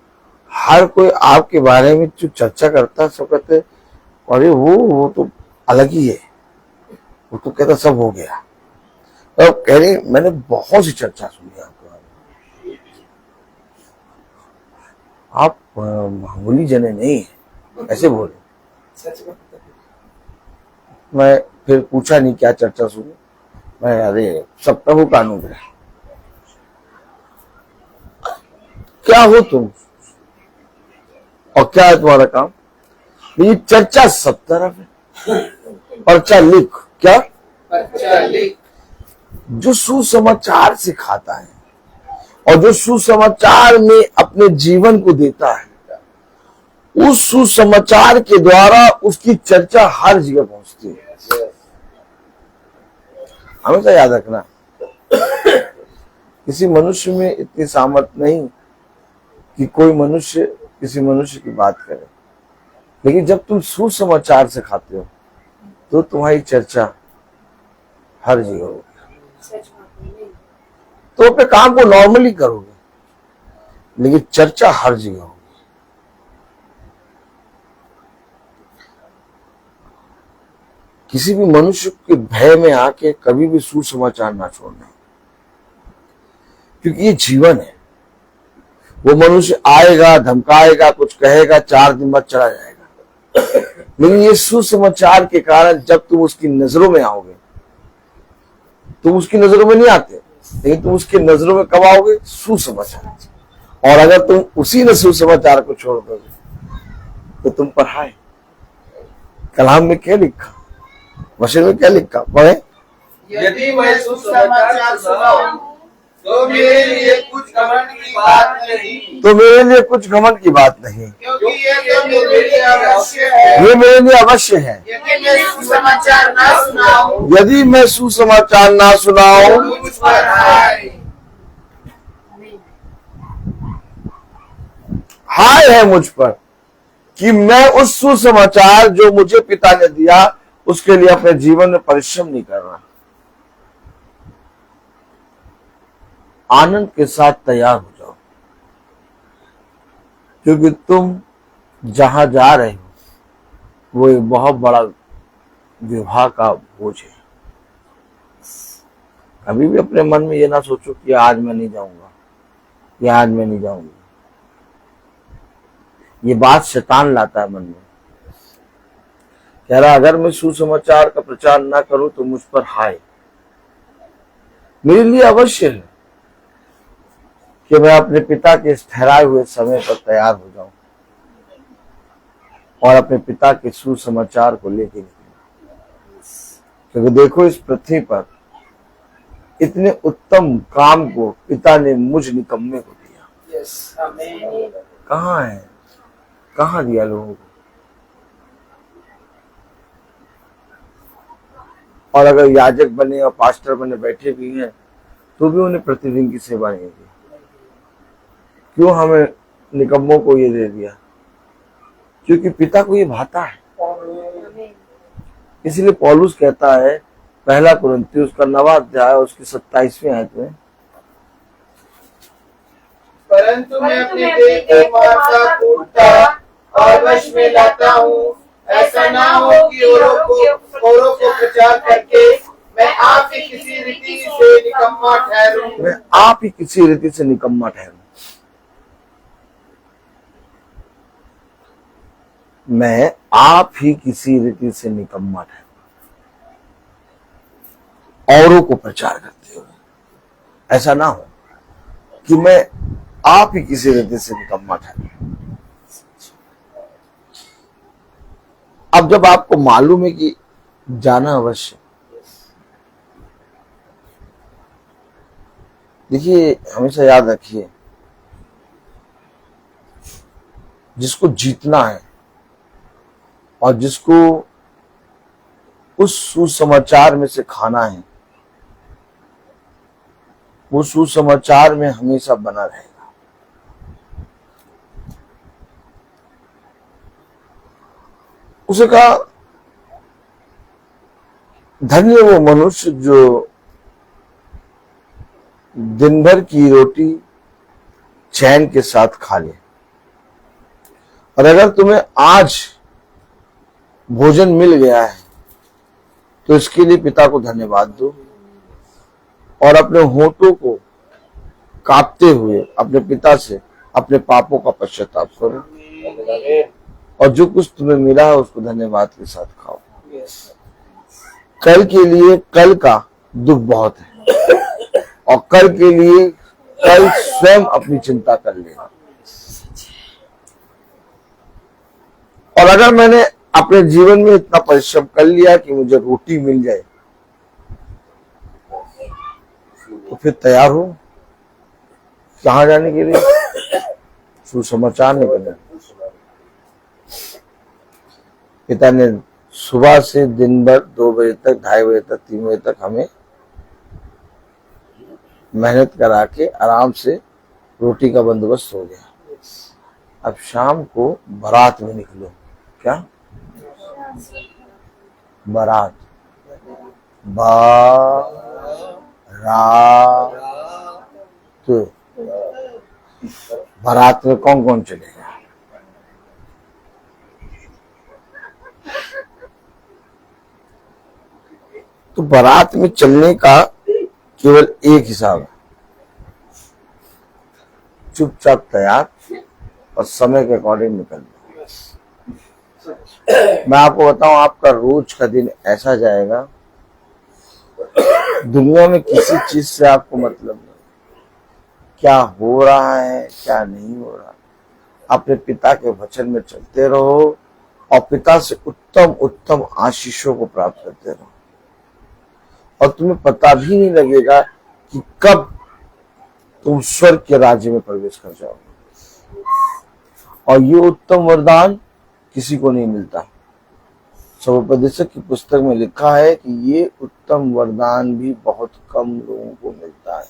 हर कोई आपके बारे में जो चर्चा करता है सब कहते, अरे वो तो अलग ही है, वो तो कहता सब हो गया। तो कह रही मैंने बहुत सी चर्चा सुनी आपके बारे में, आप मामूली जने नहीं है, ऐसे बोले। सच में। मैं फिर पूछा नहीं क्या चर्चा सुनी। मैं, अरे सब प्रभु का अनुग्रह। क्या हो तुम और क्या है तुम्हारा काम? ये चर्चा सब तरफ है, पर्चा लिख। क्या? पर्चा लिख। जो सुसमाचार सिखाता है और जो सुसमाचार में अपने जीवन को देता है, उस सुसमाचार के द्वारा उसकी चर्चा हर जगह पहुंचती है। हमेशा याद रखना, किसी मनुष्य में इतनी सामर्थ्य नहीं कि कोई मनुष्य किसी मनुष्य की बात करे, लेकिन जब तुम सुसमाचार से खाते हो तो तुम्हारी चर्चा हर जगह होगी। तो अपने काम को नॉर्मली करोगे, लेकिन चर्चा हर जगह होगी। किसी भी मनुष्य के भय में आके कभी भी सुसमाचार ना छोड़ना, क्योंकि ये जीवन है। वो मनुष्य आएगा, धमकाएगा, कुछ कहेगा, 4 दिन बाद चला जाएगा, लेकिन ये सुसमाचार के कारण जब तुम उसकी नजरों में आओगे, तुम उसकी नजरों में नहीं आते, लेकिन तुम उसकी नजरों में कब आओगे? सुसमाचार। और अगर तुम उसी ने सुसमाचार को छोड़ दोगे तो तुम पर हाय। कलाम में क्या लिखा, वचन में क्या लिखा, पढ़े। यदि मैं सुसमाचार सुनाऊं तो मेरे लिए कुछ घमंड की बात नहीं, तो मेरे लिए कुछ घमंड की बात नहीं, क्योंकि ये तो मेरे लिए अवश्य है। ये मेरे लिए अवश्य है। यदि मैं सुसमाचार ना सुनाऊं यदि मैं सुसमाचार ना सुनाऊं तो मुझ पर हाय। हाय है मुझ पर कि मैं उस सुसमाचार जो मुझे पिता ने दिया उसके लिए अपने जीवन में परिश्रम नहीं कर रहा। आनंद के साथ तैयार हो जाओ, क्योंकि तुम जहां जा रहे हो वो एक बहुत बड़ा विवाह का बोझ है। कभी भी अपने मन में ये ना सोचो कि आज मैं नहीं जाऊंगा या आज मैं नहीं जाऊंगी। ये बात शैतान लाता है मन में, कह रहा अगर मैं सुसमाचार का प्रचार ना करूं तो मुझ पर हाय। मेरे लिए अवश्य है कि मैं अपने पिता के इस ठहराए हुए समय पर तैयार हो जाऊं और अपने पिता के सुसमाचार को लेके निकलूं। क्योंकि देखो इस पृथ्वी पर इतने उत्तम काम को पिता ने मुझ निकम्मे को दिया। यस, आमीन। कहाँ है, कहाँ दिया लोगों को? और अगर याजक बने और पास्टर बने बैठे भी हैं तो भी उन्हें प्रतिदिन की सेवा नहीं दी। क्यों हमें निकम्मों को ये दे दिया? क्योंकि पिता को ये भाता है। इसलिए पौलुस कहता है पहला कुरिन्थियों उसका 9वां अध्याय उसकी 27वीं आयत में, परंतु मैं अपने देह को मारता कूटता और वश में लाता हूँ, ऐसा ना हो कि औरों को प्रचार करके मैं आप ही किसी रीति से निकम्मा ठहरूं। मैं आप ही किसी रीति से निकम्मा ठहरूं। मैं आप ही किसी रीति से निकम्मा ठहरूं, औरों को प्रचार करते हुए। ऐसा ना हो कि मैं आप ही किसी रीति से निकम्मा ठहरूं। अब जब आपको मालूम है कि जाना अवश्य, देखिए हमेशा याद रखिए जिसको जीतना है और जिसको उस सुसमाचार में से खाना है वो सुसमाचार में हमेशा बना रहेगा। उसे कहा धन्य वो मनुष्य जो दिन भर की रोटी चैन के साथ खा ले। और अगर तुम्हें आज भोजन मिल गया है तो इसके लिए पिता को धन्यवाद दो और अपने होठों को कांपते हुए अपने पिता से अपने पापों का पश्चाताप करो और जो कुछ तुम्हें मिला है उसको धन्यवाद के साथ खाओ। कल के लिए कल का दुख बहुत है और कल के लिए कल स्वयं अपनी चिंता कर लेगा। और अगर मैंने अपने जीवन में इतना परिश्रम कर लिया कि मुझे रोटी मिल जाए तो फिर तैयार हो कहां जाने के लिए? सुसमाचार नहीं करना। पिता ने सुबह से दिन भर 2 बजे तक 2:30 बजे तक 3 बजे तक हमें मेहनत करा के आराम से रोटी का बंदोबस्त हो गया। अब शाम को बारात में निकलो। क्या बारात? बारात में कौन कौन चलेगा? तो बारात में चलने का केवल एक हिसाब है, चुपचाप तैयार और समय के अकॉर्डिंग निकलना। मैं आपको बताऊं आपका रोज का दिन ऐसा जाएगा दुनिया में किसी चीज से आपको मतलब नहीं, क्या हो रहा है क्या नहीं हो रहा। अपने पिता के वचन में चलते रहो और पिता से उत्तम उत्तम आशीषों को प्राप्त करते रहो और तुम्हें पता भी नहीं लगेगा कि कब तुम स्वर्ग के राज्य में प्रवेश कर जाओगे। और ये उत्तम वरदान किसी को नहीं मिलता। स्वोपदेशक की पुस्तक में लिखा है कि ये उत्तम वरदान भी बहुत कम लोगों को मिलता है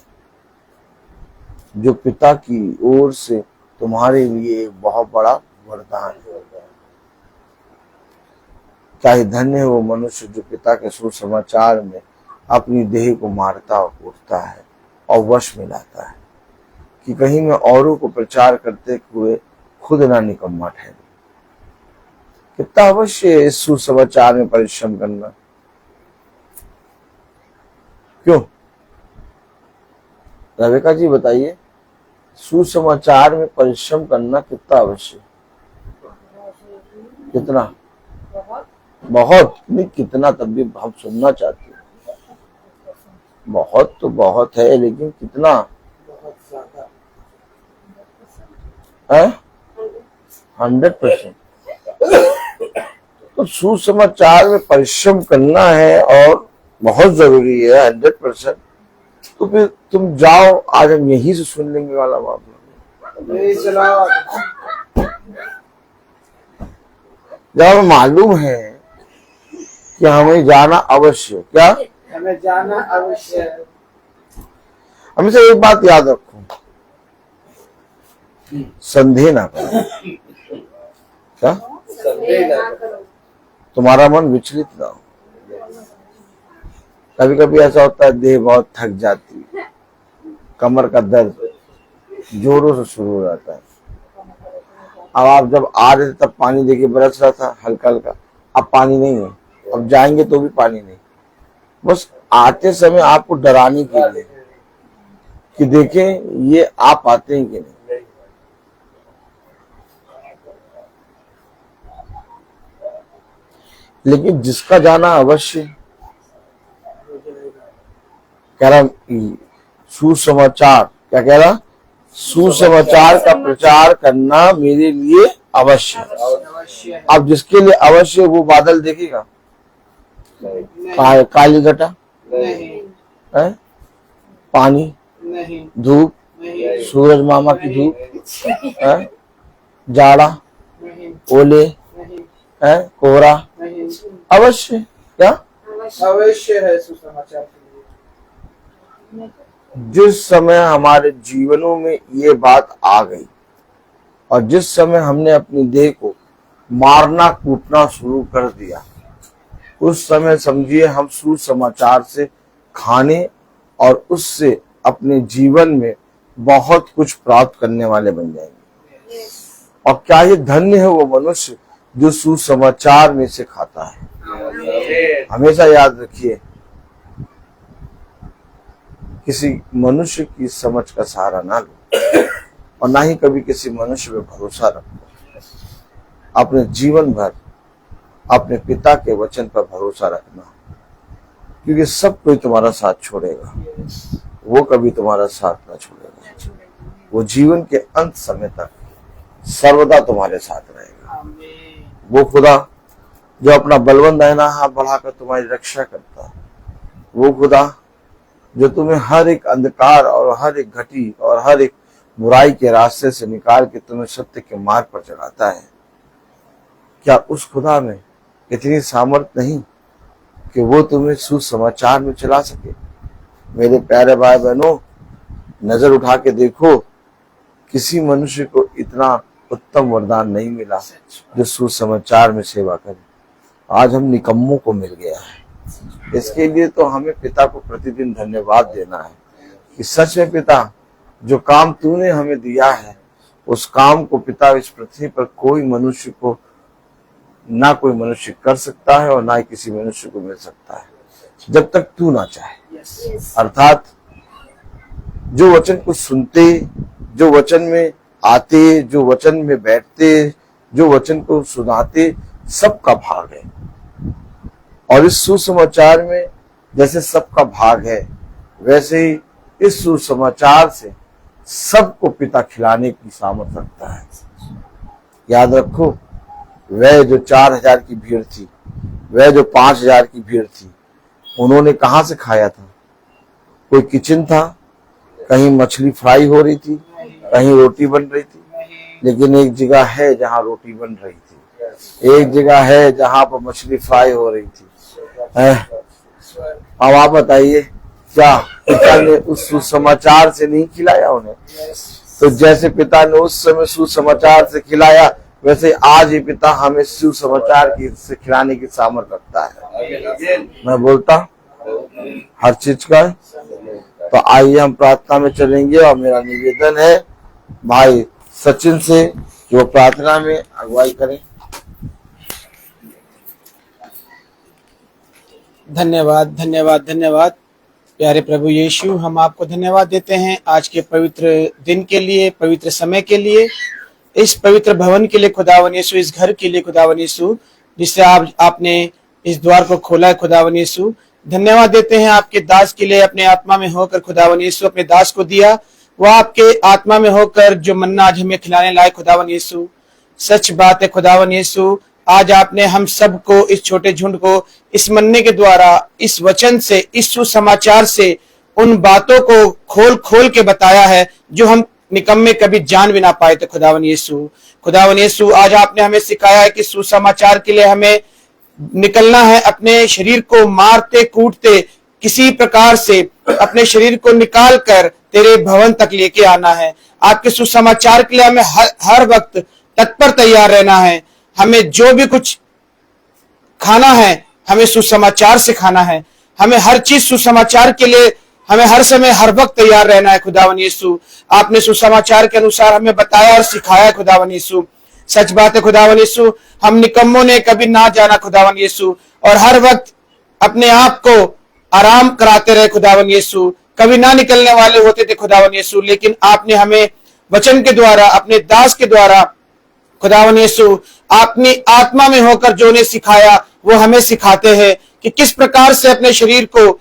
जो पिता की ओर से तुम्हारे लिए एक बहुत बड़ा वरदान है। क्या ही धन्य है वो मनुष्य जो पिता के सुसमाचार में अपनी देह को मारता और कूटता है और वश में लाता है कि कहीं मैं औरों को प्रचार करते हुए खुद ना निकम्मा ठहरे। कितना अवश्य है इस सुसमाचार में परिश्रम करना। क्यों? रेबिका जी बताइए, सुसमाचार में परिश्रम करना कितना आवश्यक? कितना? बहुत नहीं, कितना? तब भी हम सुनना चाहते हैं। बहुत तो बहुत है, लेकिन कितना बहुत ज्यादा। है? 100%। तो सुसमाचार में परिश्रम करना है और बहुत जरूरी है, 100%। तो फिर तुम जाओ, आज हम यहीं से सुन लेंगे वाला मामला। यही चलाओ। जब हमें मालूम है कि हमें जाना अवश्य, क्या हमें जाना अवश्य है। हमेशा एक बात याद रखो, संदेह ना करो। क्या? संदेह ना करो। तुम्हारा मन विचलित ना हो। कभी कभी ऐसा होता है, देह बहुत थक जाती है, कमर का दर्द जोरों से शुरू हो जाता है। अब आप जब आ रहे थे तब पानी देके बरस रहा था हल्का हल्का, अब पानी नहीं है, अब जाएंगे तो भी पानी नहीं। बस आते समय आपको डराने के लिए कि देखें ये आप आते हैं कि नहीं। लेकिन जिसका जाना अवश्य, कह रहा सुसमाचार, क्या कह रहा? सुसमाचार का प्रचार करना मेरे लिए अवश्य है। अवश्य है। अब जिसके लिए अवश्य, वो बादल देखेगा? नहीं। काली घटा नहीं। है? पानी, नहीं। धूप, नहीं। सूरज मामा की धूप है? जाड़ा, नहीं। ओले नहीं। है? कोहरा, नहीं। अवश्य। क्या? अवश्य है सुसमाचार के लिए। जिस समय हमारे जीवनों में ये बात आ गई और जिस समय हमने अपनी देह को मारना कूटना शुरू कर दिया, उस समय समझिए हम सुसमाचार से खाने और उससे अपने जीवन में बहुत कुछ प्राप्त करने वाले बन जाएंगे। और क्या ये धन्य है वो मनुष्य जो सुसमाचार में से खाता है। हमेशा याद रखिए, किसी मनुष्य की समझ का सहारा ना लो और ना ही कभी किसी मनुष्य पे भरोसा रखो। अपने जीवन भर अपने पिता के वचन पर भरोसा रखना, क्योंकि सब कोई तुम्हारा साथ छोड़ेगा, वो कभी तुम्हारा साथ ना छोड़ेगा। वो जीवन के अंत समय तक सर्वदा तुम्हारे साथ रहेगा। वो खुदा जो अपना बलवंत दाहिना हाथ बढ़ाकर तुम्हारी रक्षा करता है, वो खुदा जो तुम्हें हर एक अंधकार और हर एक घटी और हर एक बुराई के रास्ते से निकाल के तुम्हें सत्य के मार्ग पर चलाता है, क्या उस खुदा में इतनी सामर्थ्य नहीं कि वो तुम्हें सुसमाचार में चला सके? मेरे प्यारे भाई बहनों, नजर उठा के देखो, किसी मनुष्य को इतना उत्तम वरदान नहीं मिला जो सुसमाचार में सेवा करे। आज हम निकम्मों को मिल गया है। इसके लिए तो हमें पिता को प्रतिदिन धन्यवाद देना है कि सच में पिता, जो काम तूने हमें दिया है उस काम को पिता इस पृथ्वी पर कोई मनुष्य को, ना कोई मनुष्य कर सकता है और ना ही किसी मनुष्य को मिल सकता है जब तक तू ना चाहे। अर्थात जो वचन को सुनते, जो वचन में आते, जो वचन में बैठते, जो वचन को सुनाते, सबका भाग है। और इस सुसमाचार में जैसे सबका भाग है, वैसे ही इस सुसमाचार से सबको पिता खिलाने की सामर्थ रखता है। याद रखो, वह जो 4000 की भीड़ थी, वह जो 5000 की भीड़ थी, उन्होंने कहां से खाया था? कोई किचन था? कहीं मछली फ्राई हो रही थी, कहीं रोटी बन रही थी? लेकिन एक जगह है जहां रोटी बन रही थी, एक जगह है जहां पर मछली फ्राई हो रही थी। अब आप बताइए, क्या पिता ने उस सुसमाचार से नहीं खिलाया उन्हें? तो जैसे पिता ने उस समय सुसमाचार से खिलाया, वैसे आज ही पिता हमें सुसमाचार की से खिलाने की सामर्थ्य रखता है। मैं बोलता हर चीज का। तो आइए हम प्रार्थना में चलेंगे और मेरा निवेदन है भाई सचिन से कि वो प्रार्थना में अगुवाई करें। धन्यवाद, धन्यवाद, धन्यवाद। प्यारे प्रभु यीशु, हम आपको धन्यवाद देते हैं आज के पवित्र दिन के लिए, पवित्र समय के लिए, इस पवित्र भवन के लिए खुदावन यीशु, इस घर के लिए खुदावन यीशु, जिससे आपने इस द्वार को खोला है खुदावन यीशु। धन्यवाद देते हैं आपके दास के लिए, अपने आत्मा में होकर खुदावन यीशु अपने दास को दिया, वह आपके आत्मा में होकर जो मन्ना आज हमें खिलाने लायक खुदावन यीशु। सच बात है खुदावन यीशु, आज आपने हम सबको, इस छोटे झुंड को, इस मन्ने के द्वारा, इस वचन से, इस सुसमाचार से उन बातों को खोल खोल के बताया है जो हम निकम्मे कभी जान भी ना पाए थे खुदावन यीशु। खुदावन यीशु, आज आपने हमें सिखाया है कि सुसमाचार के लिए हमें निकलना है, अपने शरीर को मारते कूटते किसी प्रकार से अपने शरीर को निकाल कर तेरे भवन तक लेके आना है। आपके सुसमाचार के लिए हमें हर वक्त तत्पर तैयार रहना है। हमें जो भी कुछ खाना है हमें सुसमाचार से खाना है। हमें हर चीज सुसमाचार के लिए हमें हर समय हर वक्त तैयार रहना है खुदावन यीशु। आपने सुसमाचार के अनुसार हमें बताया और सिखाया खुदावन यीशु। सच बात है खुदावन यीशु, हम निकम्मों ने कभी ना जाना खुदावन यीशु, और हर वक्त अपने आप को आराम कराते रहे खुदावन यीशु, कभी ना निकलने वाले होते थे खुदावन यीशु। लेकिन आपने हमें वचन के द्वारा, अपने दास के द्वारा खुदावन यीशु, अपनी आत्मा में होकर जो उन्हें सिखाया वो हमें सिखाते हैं कि किस प्रकार से अपने शरीर को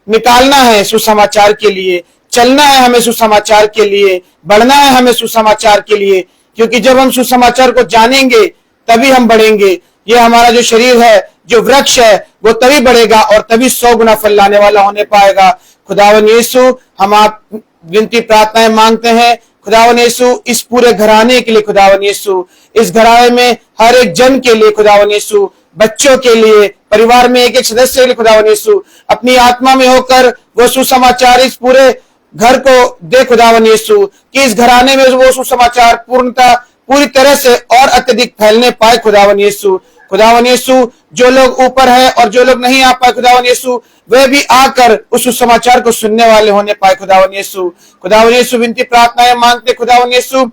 निकालना है सुसमाचार के लिए, चलना है हमें सुसमाचार के लिए, बढ़ना है हमें सुसमाचार के लिए। क्योंकि जब हम सुसमाचार को जानेंगे तभी हम बढ़ेंगे। ये हमारा जो शरीर है, जो वृक्ष है, वो तभी बढ़ेगा और तभी 100 गुना फल लाने वाला होने पाएगा। खुदावन यीशु, हम आप विनती प्रार्थनाएं मांगते हैं खुदावन यीशु, इस पूरे घराने के लिए खुदावन यीशु, इस घराने में हर एक जन के लिए खुदावन यीशु, बच्चों के लिए, परिवार में एक एक सदस्य के लिए खुदावन यीशु, अपनी आत्मा में होकर वो सुसमाचार इस पूरे घर को दे खुदावन यीशु, कि इस घराने में वो सुसमाचार पूर्णता पूरी तरह से और अत्यधिक फैलने पाए खुदावन यीशु। खुदावन यीशु, जो लोग ऊपर है और जो लोग नहीं आ पाए खुदावन यीशु, वे भी आकर उस सुसमाचार को सुनने वाले होने पाए खुदावन यीशु। खुदावन यीशु, विनती प्रार्थनाएं मांगते खुदावन यीशु,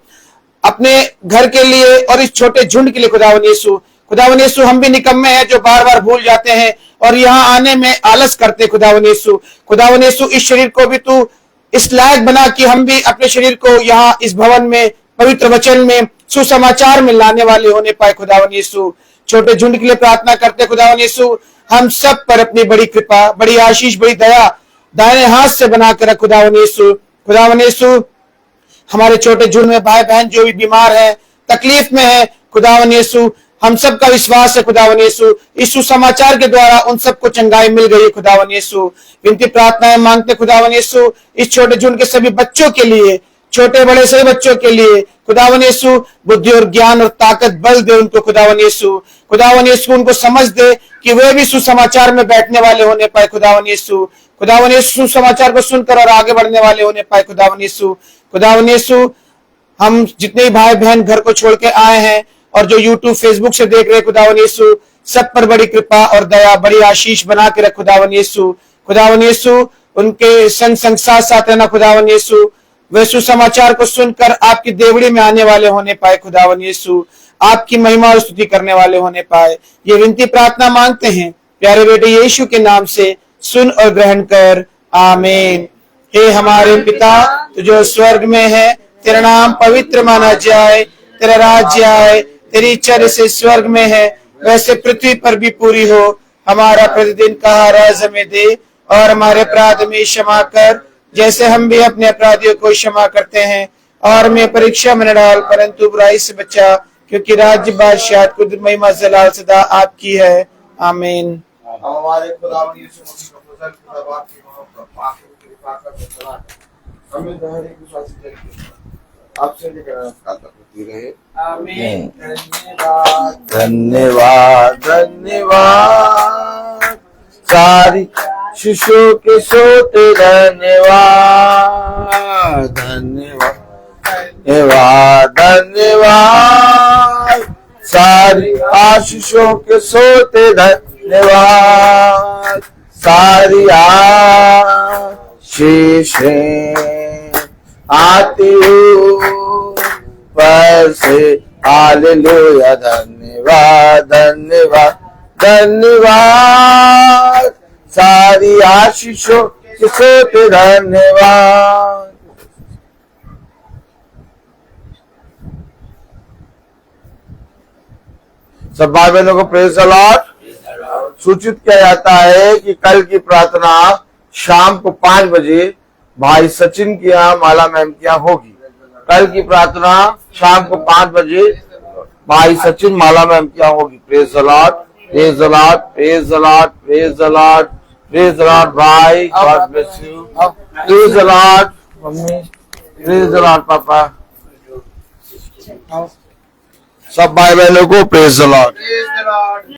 अपने घर के लिए और इस छोटे झुंड के लिए खुदावन यीशु। खुदावन यीशु, हम भी निकम्मे हैं जो बार बार भूल जाते हैं और यहाँ आने में आलस करते खुदावन यीशु। खुदावन यीशु, इस शरीर को भी तू इस लायक बना कि हम भी अपने शरीर को यहाँ इस भवन में, पवित्र वचन में, सुसमाचार में लाने वाले होने पाए खुदावन यीशु। छोटे झुंड के लिए प्रार्थना करते खुदावन यीशु, हम सब पर अपनी बड़ी कृपा, बड़ी आशीष, बड़ी दया दाहिने हाथ से बनाकर रख खुदावन यीशु। खुदावन यीशु, हमारे छोटे झुंड में भाई बहन जो भी बीमार है, तकलीफ में है खुदावन यीशु, हम सब का विश्वास है खुदावन यीशु, इस सुसमाचार के द्वारा उन सबको चंगाई मिल गई खुदावन यीशु। विनती प्रार्थनाएं मांगते खुदावन यीशु, इस छोटे झुंड के सभी बच्चों के लिए, छोटे बड़े सभी बच्चों के लिए खुदावन यीशु, बुद्धि और ज्ञान और ताकत बल दे उनको खुदावन यीशु। खुदावन यीशु, उनको समझ दे कि वे भी सुसमाचार में बैठने वाले होने पाए खुदावन यीशु। खुदावन यीशु, सुसमाचार को सुनकर और आगे बढ़ने वाले होने पाए खुदावन यीशु। खुदावन यीशु, हम जितने भाई बहन घर को छोड़ के आए हैं और जो यूट्यूब फेसबुक से देख रहे खुदावन यीशु, सब पर बड़ी कृपा और दया, बड़ी आशीष बना के रख खुदावन यीशु। खुदावन यीशु, उनके संग संग साथ साथ रहना खुदावन यीशु। वे सुसमाचार को सुनकर आपकी देवड़ी में आने वाले होने पाए खुदावन यीशु, आपकी महिमा और स्तुति करने वाले होने पाए। ये विनती प्रार्थना मांगते हैं प्यारे बेटे यीशु के नाम से, सुन और ग्रहण कर, आमीन। हे हमारे पिता, तू जो स्वर्ग में है, तेरा नाम पवित्र माना जाए, तेरा राज्य आए, तेरी इच्छा जैसे स्वर्ग में है वैसे पृथ्वी पर भी पूरी हो। हमारा प्रतिदिन का आहार हमें दे और हमारे अपराध में क्षमा कर, जैसे हम भी अपने अपराधियों को क्षमा करते हैं, और हमें परीक्षा में न डाल परंतु बुराई से बचा, क्योंकि राज्य, बादशाह, कुदरत, महिमा, जलाल सदा आपकी है, आमीन। हमारे खुदावंद यीशु मसीह का फजल, खुदा बाप की मोहब्बत, पाक की कृपा का सलाम हमें हर एक विश्वासी जन आपसे लेकर काल तक होती रहे, आमीन। धन्यवाद धन्यवाद धन्यवाद, सारी शिशु के सोते धन्यवाद धन्यवाद धन्यवाद धन्यवाद, सारी आशीषों के सोते धन्यवाद, सारी आशीषें आती पर से, हालेलुया। धन्यवाद धन्यवाद धन्यवाद, सारी आशीषों किसे धन्यवाद। सब भाई बहनों को प्रेज द लॉर्ड। सूचित किया जाता है कि कल की प्रार्थना शाम को 5 बजे भाई सचिन की यहाँ माला मैम की यहाँ होगी। कल की प्रार्थना शाम को 5 बजे भाई सचिन माला मैम की यहाँ होगी। Praise the Lord, praise the Lord, praise the Lord, praise the Lord, praise the Lord भाई, God bless you. Praise the Lord मम्मी, प्रेज द लॉर्ड पापा। सब भाई बहनों को praise the Lord. Praise the Lord.